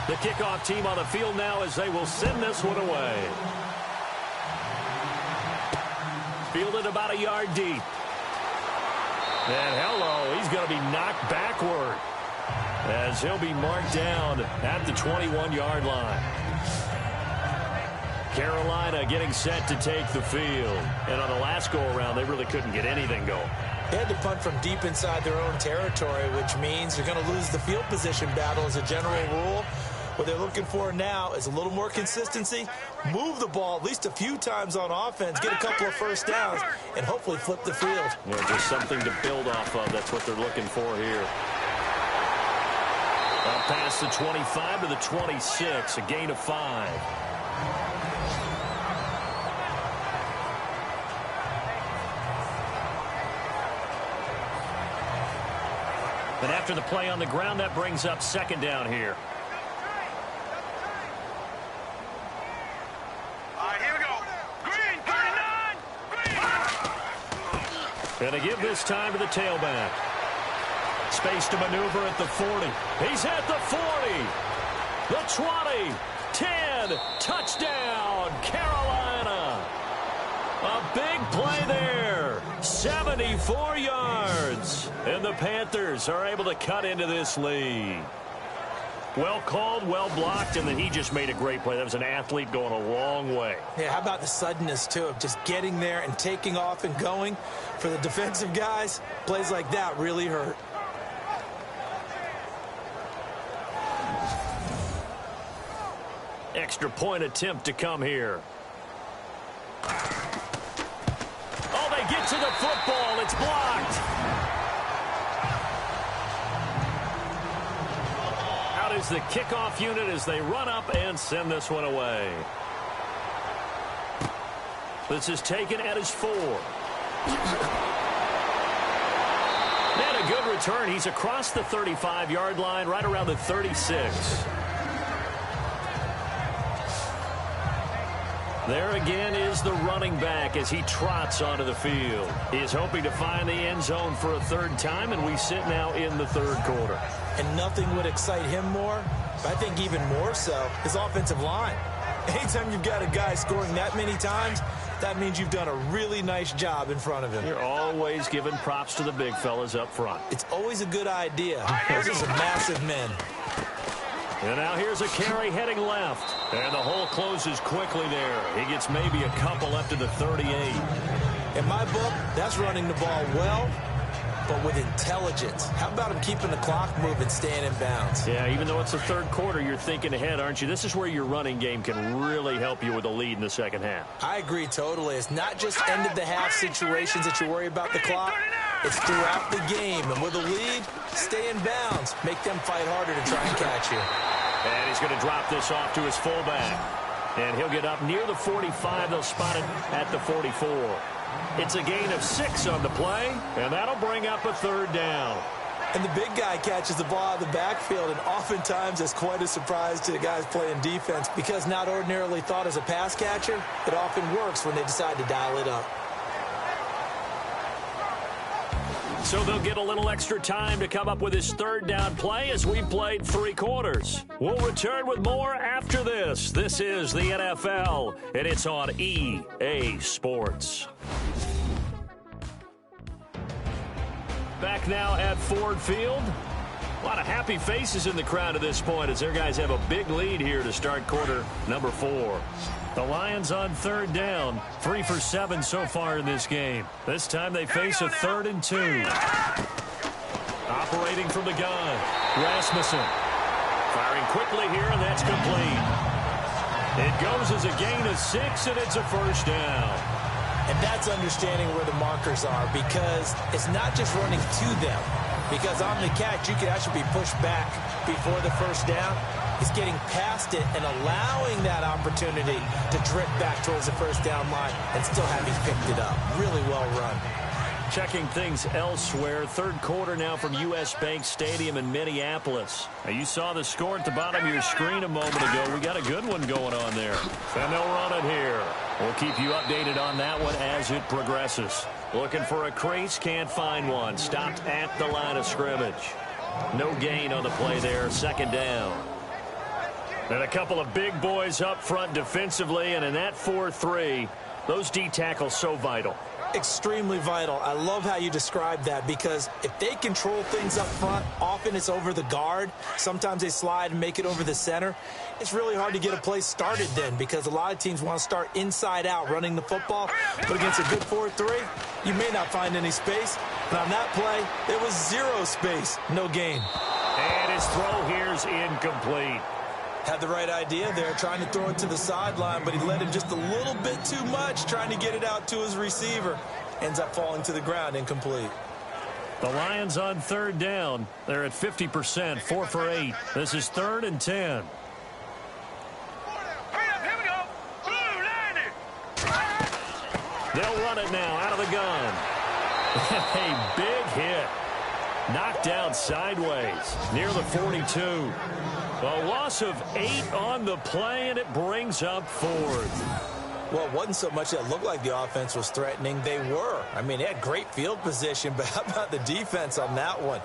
The kickoff team on the field now as they will send this one away. Fielded about a yard deep. And hello, he's going to be knocked backward as he'll be marked down at the 21-yard line. Carolina getting set to take the field. And on the last go-around, they really couldn't get anything going.
They had to punt from deep inside their own territory, which means they're going to lose the field position battle as a general rule. What they're looking for now is a little more consistency, move the ball at least a few times on offense, get a couple of first downs, and hopefully flip the field.
Yeah, just something to build off of. That's what they're looking for here. Up past the 25 to the 26, a gain of 5. And after the play on the ground, that brings up second down here.
All right, here we go. Green, 39.
And they give this time to the tailback. Space to maneuver at the 40. He's at the 40. The 20. 10. Touchdown, Carolina. A big play there. 74 yards. And the Panthers are able to cut into this lead. Well called, well blocked, and then he just made a great play. That was an athlete going a long way.
Yeah, how about the suddenness, too, of just getting there and taking off and going? For the defensive guys, plays like that really hurt.
Extra point attempt to come here. Oh, they get to the football. It's blocked. Out is the kickoff unit as they run up and send this one away. This is taken at his 4. And a good return. He's across the 35-yard line, right around the 36. There again is the running back as he trots onto the field. He is hoping to find the end zone for a third time, and we sit now in the third quarter.
And nothing would excite him more, but I think even more so, his offensive line. Anytime you've got a guy scoring that many times, that means you've done a really nice job in front of him.
You're always giving props to the big fellas up front.
It's always a good idea. Those are some massive men.
And now here's a carry heading left. And the hole closes quickly there. He gets maybe a couple up to the 38.
In my book, that's running the ball well, but with intelligence. How about him keeping the clock moving, staying in bounds?
Yeah, even though it's the third quarter, you're thinking ahead, aren't you? This is where your running game can really help you with a lead in the second half.
I agree totally. It's not just end of the half situations that you worry about the clock. It's throughout the game. And with a lead, stay in bounds. Make them fight harder to try and catch you.
And he's going to drop this off to his fullback. And he'll get up near the 45. They'll spot it at the 44. It's a gain of 6 on the play, and that'll bring up a third down.
And the big guy catches the ball out of the backfield, and oftentimes it's quite a surprise to the guys playing defense because not ordinarily thought as a pass catcher, it often works when they decide to dial it up.
So they'll get a little extra time to come up with his third down play as we've played 3 quarters. We'll return with more after this. This is the NFL, and it's on EA Sports. Back now at Ford Field. A lot of happy faces in the crowd at this point as their guys have a big lead here to start quarter number 4. The Lions on third down, 3 for 7 so far in this game. This time they face a 3rd and 2. Operating from the gun, Rasmussen. Firing quickly here, and that's complete. It goes as a gain of 6, and it's a first down.
And that's understanding where the markers are because it's not just running to them. Because on the catch, you could actually be pushed back before the first down. It's getting past it and allowing that opportunity to drip back towards the first down line and still having picked it up. Really well run.
Checking things elsewhere. Third quarter now from U.S. Bank Stadium in Minneapolis. Now you saw the score at the bottom of your screen a moment ago. We got a good one going on there. And they'll run it here. We'll keep you updated on that one as it progresses. Looking for a crease, can't find one. Stopped at the line of scrimmage. No gain on the play there. Second down. And a couple of big boys up front defensively, and in that 4-3, those D tackles so vital.
Extremely vital. I love how you describe that because if they control things up front, often it's over the guard. Sometimes they slide and make it over the center. It's really hard to get a play started then because a lot of teams want to start inside out running the football. But against a good 4-3, you may not find any space. And on that play, there was 0 space, no gain.
And his throw here's incomplete.
Had the right idea there, trying to throw it to the sideline, but he led him just a little bit too much, trying to get it out to his receiver. Ends up falling to the ground, incomplete.
The Lions on third down. They're at 50%, 4 for 8. This is 3rd and 10.
Here we go. Blue landed.
They'll run it now out of the gun. A big hit. Knocked out sideways near the 42. A loss of 8 on the play, and it brings up 4th.
Well, it wasn't so much that it looked like the offense was threatening. They were. I mean, they had great field position, but how about the defense on that one?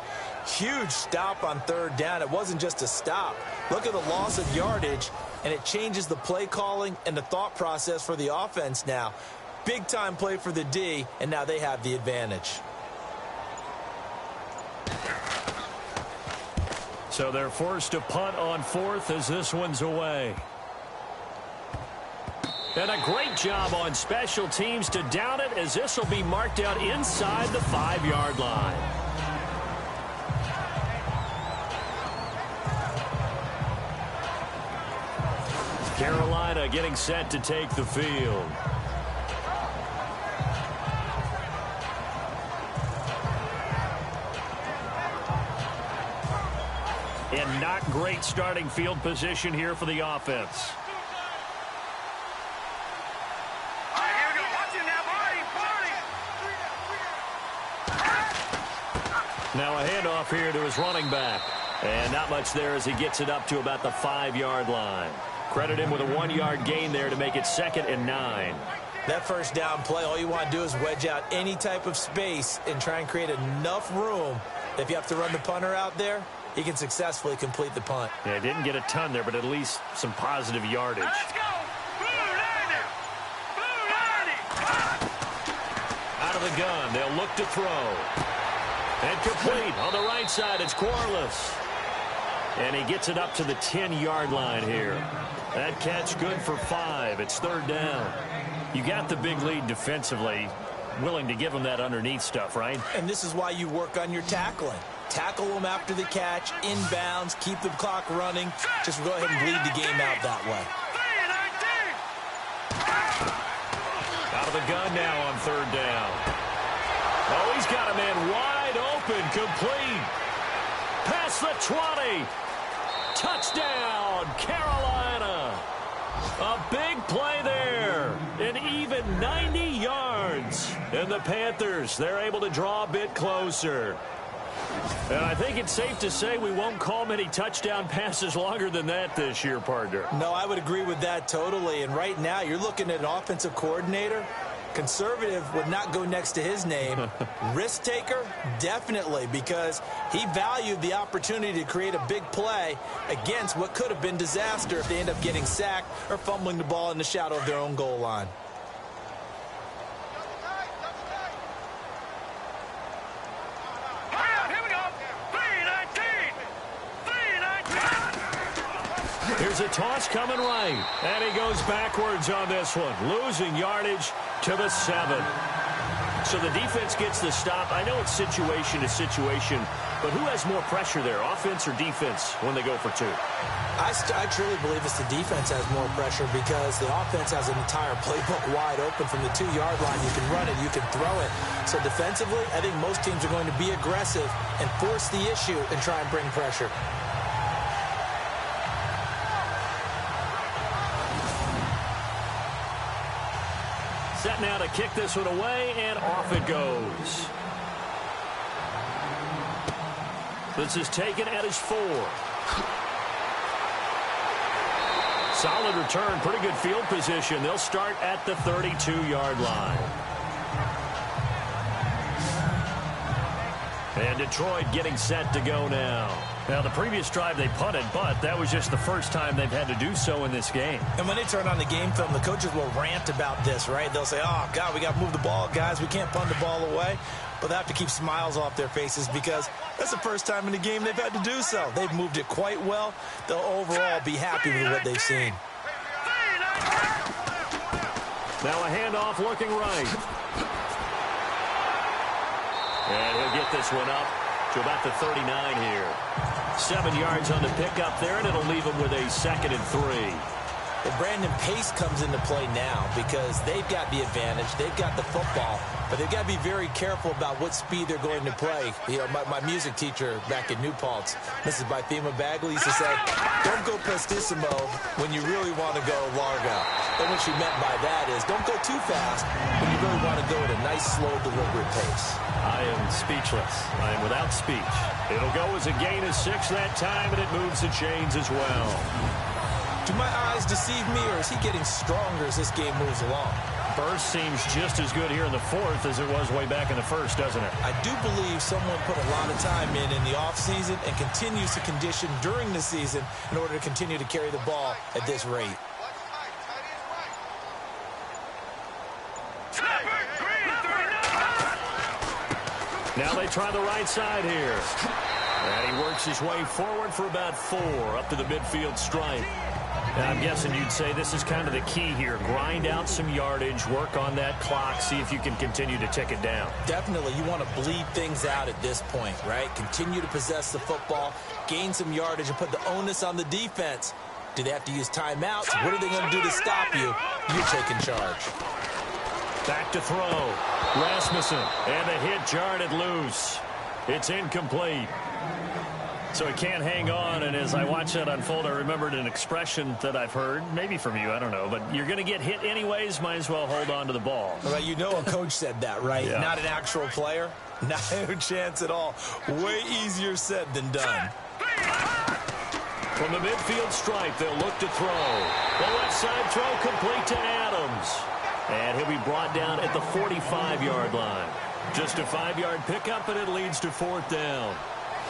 Huge stop on 3rd down. It wasn't just a stop. Look at the loss of yardage, and it changes the play calling and the thought process for the offense now. Big-time play for the D, and now they have the advantage.
So they're forced to punt on 4th as this one's away. And a great job on special teams to down it, as this will be marked out inside the 5-yard line. Carolina getting set to take the field. And not great starting field position here for the offense. Now a handoff here to his running back. And not much there as he gets it up to about the 5-yard line. Credit him with a 1-yard gain there to make it 2nd and 9.
That first down play, all you want to do is wedge out any type of space and try and create enough room. If you have to run the punter out there, he can successfully complete the punt.
Yeah, didn't get a ton there, but at least some positive yardage.
Let's go! Blue 90! Blue 90!
Out of the gun, they'll look to throw. And complete on the right side. It's Corliss. And he gets it up to the 10-yard line here. That catch good for 5. It's 3rd down. You got the big lead defensively. Willing to give him that underneath stuff, right?
And this is why you work on your tackling. Tackle them after the catch, inbounds, keep the clock running. Just go ahead and bleed the game out that way.
Out of the gun now on 3rd down. Oh, he's got a man wide open, complete. Past the 20. Touchdown, Carolina. A big play there. An even 90 yards. And the Panthers, they're able to draw a bit closer. And I think it's safe to say we won't call many touchdown passes longer than that this year, partner.
No, I would agree with that totally. And right now, you're looking at an offensive coordinator. Conservative would not go next to his name. Risk taker, definitely, because he valued the opportunity to create a big play against what could have been disaster if they end up getting sacked or fumbling the ball in the shadow of their own goal line.
Here's a toss coming right, and he goes backwards on this one, losing yardage to the 7. So the defense gets the stop. I know it's situation to situation, but who has more pressure there, offense or defense, when they go for 2?
I truly believe it's the defense has more pressure because the offense has an entire playbook wide open from the 2-yard line. You can run it, you can throw it. So defensively, I think most teams are going to be aggressive and force the issue and try and bring pressure.
Set now to kick this one away, and off it goes. This is taken at his 4. Solid return, pretty good field position. They'll start at the 32-yard line. And Detroit getting set to go now. Now, the previous drive they punted, but that was just the first time they've had to do so in this game.
And when they turn on the game film, the coaches will rant about this, right? They'll say, oh, God, we got to move the ball, guys. We can't punt the ball away. But they have to keep smiles off their faces because that's the first time in the game they've had to do so. They've moved it quite well. They'll overall be happy with what they've seen.
Now a handoff looking right. And he'll get this one up to about the 39 here. 7 yards on the pickup there, and it'll leave him with a 2nd and 3.
And Brandon, pace comes into play now because they've got the advantage. They've got the football, but they've got to be very careful about what speed they're going to play. You know, my music teacher back in New Paltz, Mrs. Bythema Bagley, used to say, don't go prestissimo when you really want to go largo. And what she meant by that is don't go too fast when you really want to go at a nice, slow, deliberate pace.
I am speechless. I am without speech. It'll go as a gain of 6 that time, and it moves the chains as well.
Do my eyes deceive me, or is he getting stronger as this game moves along?
Burst seems just as good here in the fourth as it was way back in the first, doesn't it?
I do believe someone put a lot of time in the offseason and continues to condition during the season in order to continue to carry the ball at this rate.
Now they try the right side here. And he works his way forward for about 4 up to the midfield stripe. And I'm guessing you'd say this is kind of the key here. Grind out some yardage, work on that clock, see if you can continue to tick it down.
Definitely. You want to bleed things out at this point, right? Continue to possess the football, gain some yardage, and put the onus on the defense. Do they have to use timeouts? What are they going to do to stop you? You're taking charge.
Back to throw. Rasmussen. And the hit jarred loose. It's incomplete. So he can't hang on, and as I watch that unfold, I remembered an expression that I've heard, maybe from you, I don't know, but you're going to get hit anyways, might as well hold on to the ball.
Well, you know a coach said that, right?
Yeah.
Not an actual player. Not a chance at all. Way easier said than done.
From the midfield stripe, they'll look to throw. The left side throw complete to Adams. And he'll be brought down at the 45-yard line. Just a 5-yard pickup, and it leads to 4th down.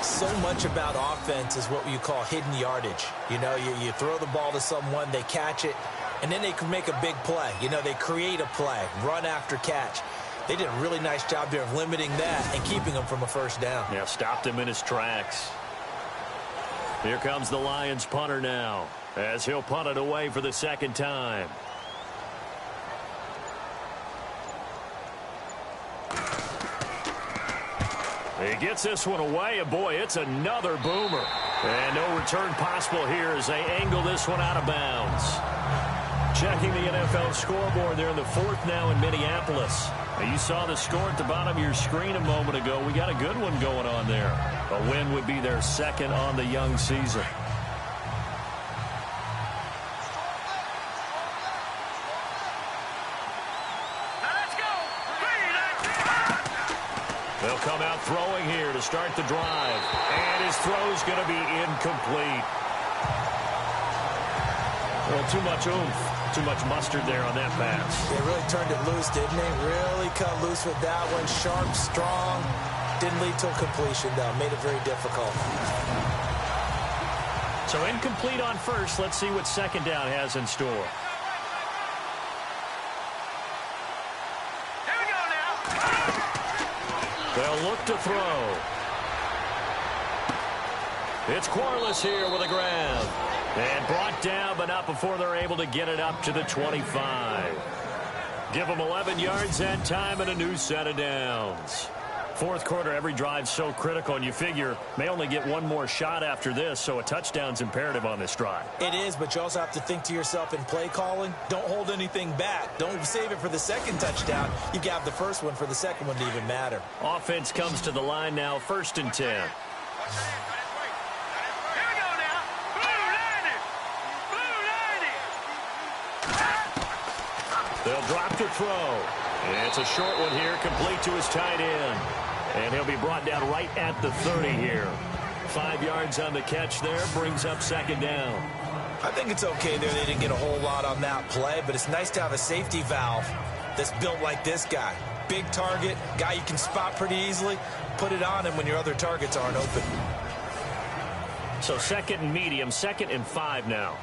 So much about offense is what you call hidden yardage. You know, you throw the ball to someone, they catch it, and then they can make a big play. You know, they create a play, run after catch. They did a really nice job there of limiting that and keeping him from a first down.
Yeah, stopped him in his tracks. Here comes the Lions punter now, as he'll punt it away for the 2nd time. He gets this one away, and boy, it's another boomer. And no return possible here as they angle this one out of bounds. Checking the NFL scoreboard there in the 4th now in Minneapolis. Now, you saw the score at the bottom of your screen a moment ago. We got a good one going on there. A win would be their 2nd on the young season. They'll come out throwing here to start the drive. And his throw's going to be incomplete. Well, too much oomph, too much mustard there on that pass.
They really turned it loose, didn't they? Really cut loose with that one. Sharp, strong. Didn't lead to a completion, though. Made it very difficult.
So incomplete on first. Let's see what 2nd down has in store. They'll look to throw. It's Quarles here with a grab. And brought down, but not before they're able to get it up to the 25. Give them 11 yards that time and a new set of downs. 4th quarter, every drive's so critical, and you figure may only get one more shot after this, so a touchdown's imperative on this drive.
It is, but you also have to think to yourself in play calling, don't hold anything back. Don't save it for the 2nd touchdown. You got the first one for the 2nd one to even matter.
Offense comes to the line now, 1st and 10. They'll drop to throw. And it's a short one here, complete to his tight end. And he'll be brought down right at the 30 here. 5 yards on the catch there, brings up 2nd down.
I think it's okay there. They didn't get a whole lot on that play, but it's nice to have a safety valve that's built like this guy. Big target, guy you can spot pretty easily. Put it on him when your other targets aren't open.
So 2nd and medium, 2nd and 5 now.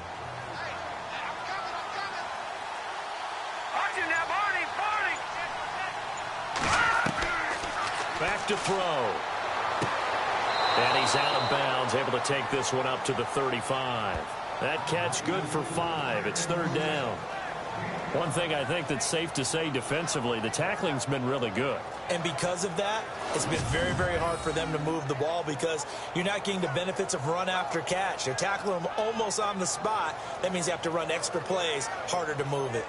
Back to throw. And he's out of bounds, able to take this one up to the 35. That catch good for 5. It's 3rd down. One thing I think that's safe to say defensively, the tackling's been really good.
And because of that, it's been very, very hard for them to move the ball because you're not getting the benefits of run after catch. They're tackling them almost on the spot. That means you have to run extra plays, harder to move it.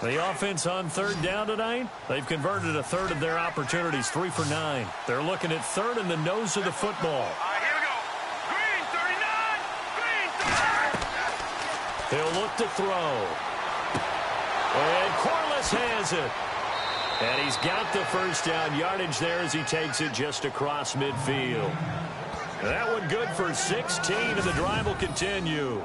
The offense on third down tonight, they've converted a third of their opportunities, 3 for 9. They're looking at third in the nose of the football.
Here we go. Green, 39. Green, 39.
He'll look to throw. And Corliss has it. And he's got the first down yardage there as he takes it just across midfield. That one good for 16, and the drive will continue.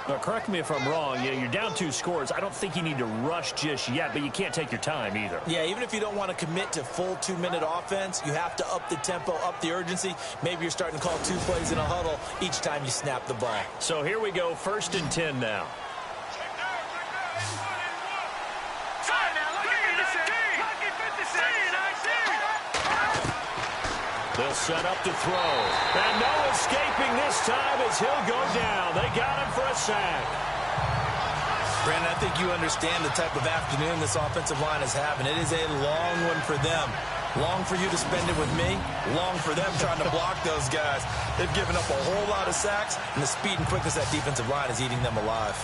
Now, correct me if I'm wrong. You're down 2 scores. I don't think you need to rush just yet, but you can't take your time either.
Yeah, even if you don't want to commit to full 2-minute offense, you have to up the tempo, up the urgency. Maybe you're starting to call 2 plays in a huddle each time you snap the ball.
So here we go, 1st and 10 now. They'll set up to throw. And no escaping this time as he'll go down. They got him for a sack.
Brandon, I think you understand the type of afternoon this offensive line is having. It is a long one for them. Long for you to spend it with me. Long for them trying to block those guys. They've given up a whole lot of sacks, and the speed and quickness of that defensive line is eating them alive.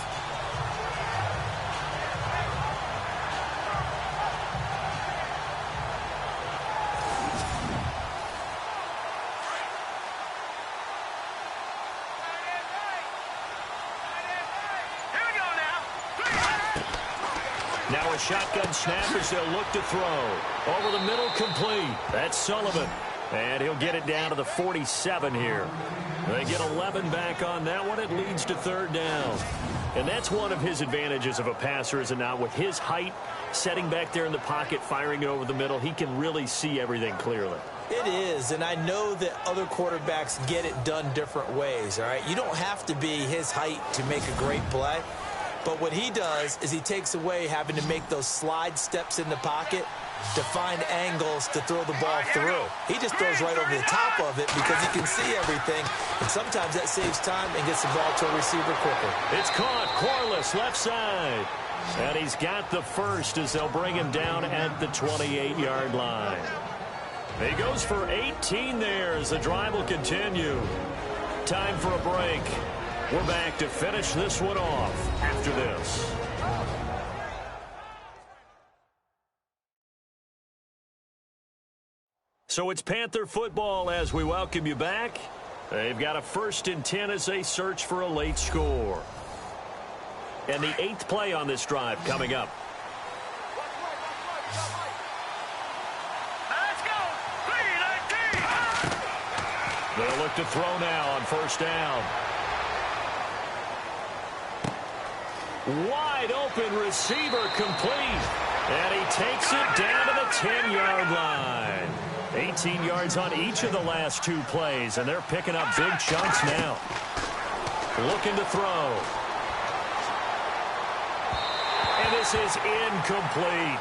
Now a shotgun snap as they'll look to throw. Over the middle, complete. That's Sullivan. And he'll get it down to the 47 here. They get 11 back on that one. It leads to third down. And that's one of his advantages of a passer, is it not? With his height, setting back there in the pocket, firing it over the middle, he can really see everything clearly.
It is, and I know that other quarterbacks get it done different ways, all right? You don't have to be his height to make a great play. But what he does is he takes away having to make those slide steps in the pocket to find angles to throw the ball through. He just throws right over the top of it because he can see everything, and sometimes that saves time and gets the ball to a receiver quicker.
It's caught. Corliss left side. And he's got the first as they'll bring him down at the 28-yard line. He goes for 18 there as the drive will continue. Time for a break. We're back to finish this one off after this. So it's Panther football as we welcome you back. They've got a 1st and 10 as they search for a late score. And the 8th play on this drive coming up.
Let's go. 3-19.
They'll look to throw now on 1st down. Wide open receiver complete. And he takes it down to the 10-yard line. 18 yards on each of the last 2 plays, and they're picking up big chunks now. Looking to throw. And this is incomplete.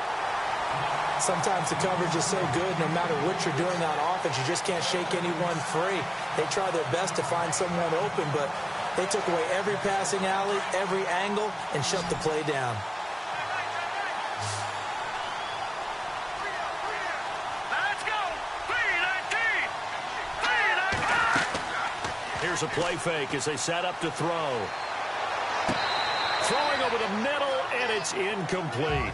Sometimes the coverage is so good, no matter what you're doing on offense, you just can't shake anyone free. They try their best to find someone open, but they took away every passing alley, every angle, and shut the play down.
Let's go. 3-19. 3-19.
Here's a play fake as they set up to throw. Throwing over the middle, and it's incomplete.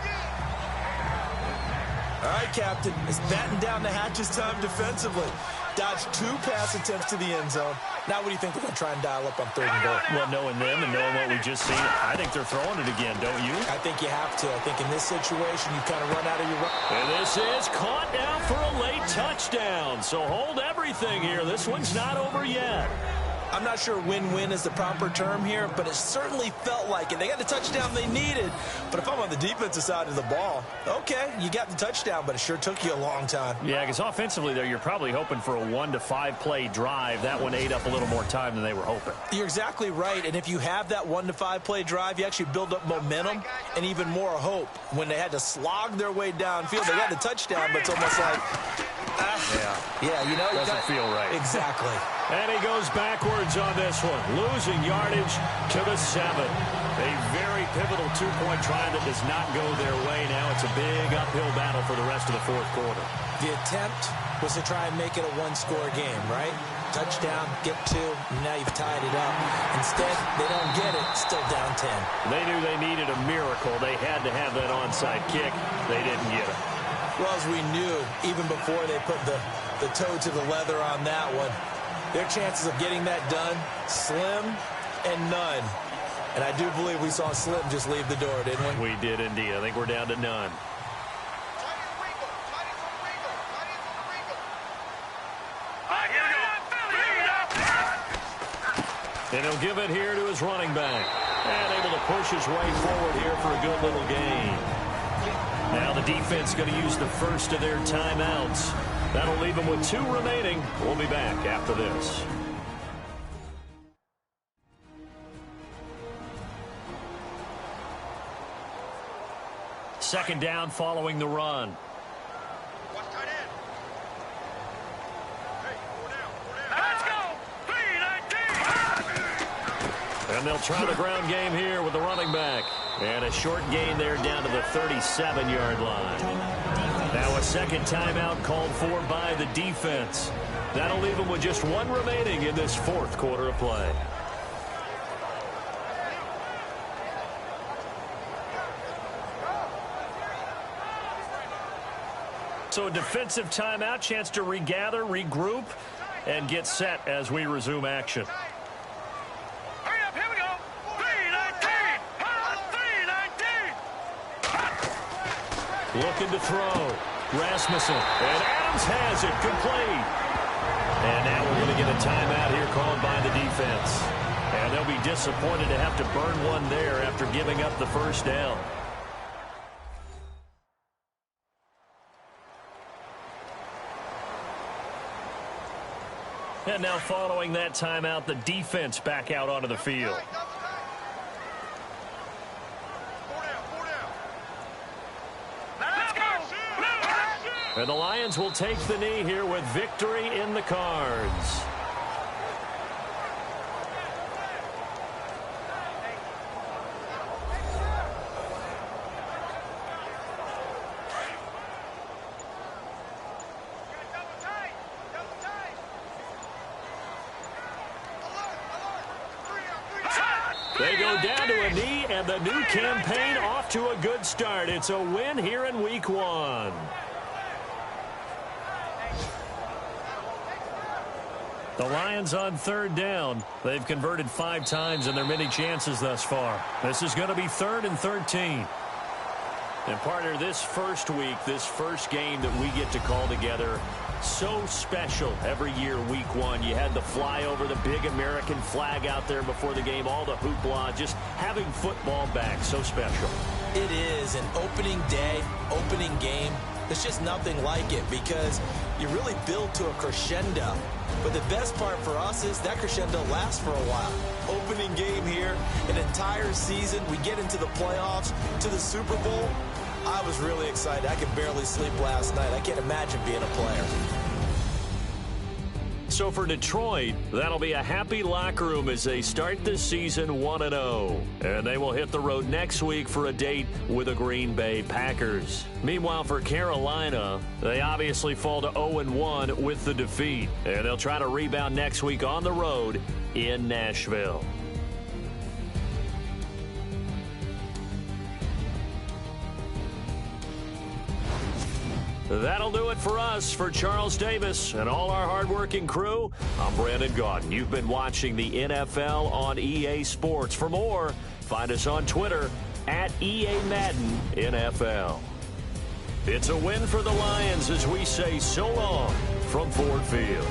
All right, Captain, it's batten down the hatches time defensively. Dodged 2 pass attempts to the end zone. Now what do you think they're going to try and dial up on 3rd and goal?
Well, knowing them and knowing what we just seen, I think they're throwing it again, don't you?
I think you have to. I think in this situation, you kind of run out of your run.
And this is caught now for a late touchdown. So hold everything here. This one's not over yet.
I'm not sure win-win is the proper term here, but it certainly felt like it. They got the touchdown they needed, but if I'm on the defensive side of the ball, okay, you got the touchdown, but it sure took you a long time.
Yeah, because offensively there, you're probably hoping for a 1 to 5 play drive. That one ate up a little more time than they were hoping.
You're exactly right, and if you have that 1 to 5 play drive, you actually build up momentum and even more hope. When they had to slog their way downfield, they got the touchdown, but it's almost like Yeah, you know.
Doesn't feel right.
Exactly.
And he goes backwards on this one, losing yardage to the 7. A very pivotal two-point try that does not go their way. Now it's a big uphill battle for the rest of the fourth quarter.
The attempt was to try and make it a one-score game, right? Touchdown, get 2, and now you've tied it up. Instead, they don't get it, still down 10.
They knew they needed a miracle. They had to have that onside kick. They didn't get it.
Well, as we knew, even before they put the toe to the leather on that one, their chances of getting that done, slim and none. And I do believe we saw Slim just leave the door, didn't we?
We did indeed. I think we're down to none. And he'll give it here to his running back. And able to push his way forward here for a good little gain. Now the defense going to use the first of their timeouts. That'll leave them with 2 remaining. We'll be back after this. Second down following the run.
Watch tight end. Hey, 4 down. Let's go. 3-19.
And they'll try the ground game here with the running back. And a short gain there down to the 37-yard line. Now a second timeout called for by the defense. That'll leave them with just 1 remaining in this fourth quarter of play. So a defensive timeout, chance to regather, regroup, and get set as we resume action.
Hurry up, here we go. 3-19. 3-19.
Looking to throw. Rasmussen. And Adams has it. Complete. And now we're going to get a timeout here called by the defense. And they'll be disappointed to have to burn one there after giving up the first down. And now following that timeout, the defense back out onto the field.
4 down. 4 down. Let's go.
And the Lions will take the knee here with victory in the cards. They go down to a knee, and the new campaign off to a good start. It's a win here in Week 1. The Lions on third down. They've converted 5 times in their many chances thus far. This is going to be 3rd and 13. And partner, this first week, this first game that we get to call together, so special every year, Week 1. You had the flyover, the big American flag out there before the game, all the hoopla, just having football back, so special.
It is an opening day, opening game. There's just nothing like it because you really build to a crescendo. But the best part for us is that crescendo lasts for a while. Opening game here, an entire season. We get into the playoffs, to the Super Bowl. I was really excited. I could barely sleep last night. I can't imagine being a player.
So for Detroit, that'll be a happy locker room as they start this season 1-0. And they will hit the road next week for a date with the Green Bay Packers. Meanwhile, for Carolina, they obviously fall to 0-1 with the defeat. And they'll try to rebound next week on the road in Nashville. That'll do it for us. For Charles Davis and all our hardworking crew, I'm Brandon Gaudin. You've been watching the NFL on EA Sports. For more, find us on Twitter at EA Madden NFL. It's a win for the Lions as we say so long from Ford Field.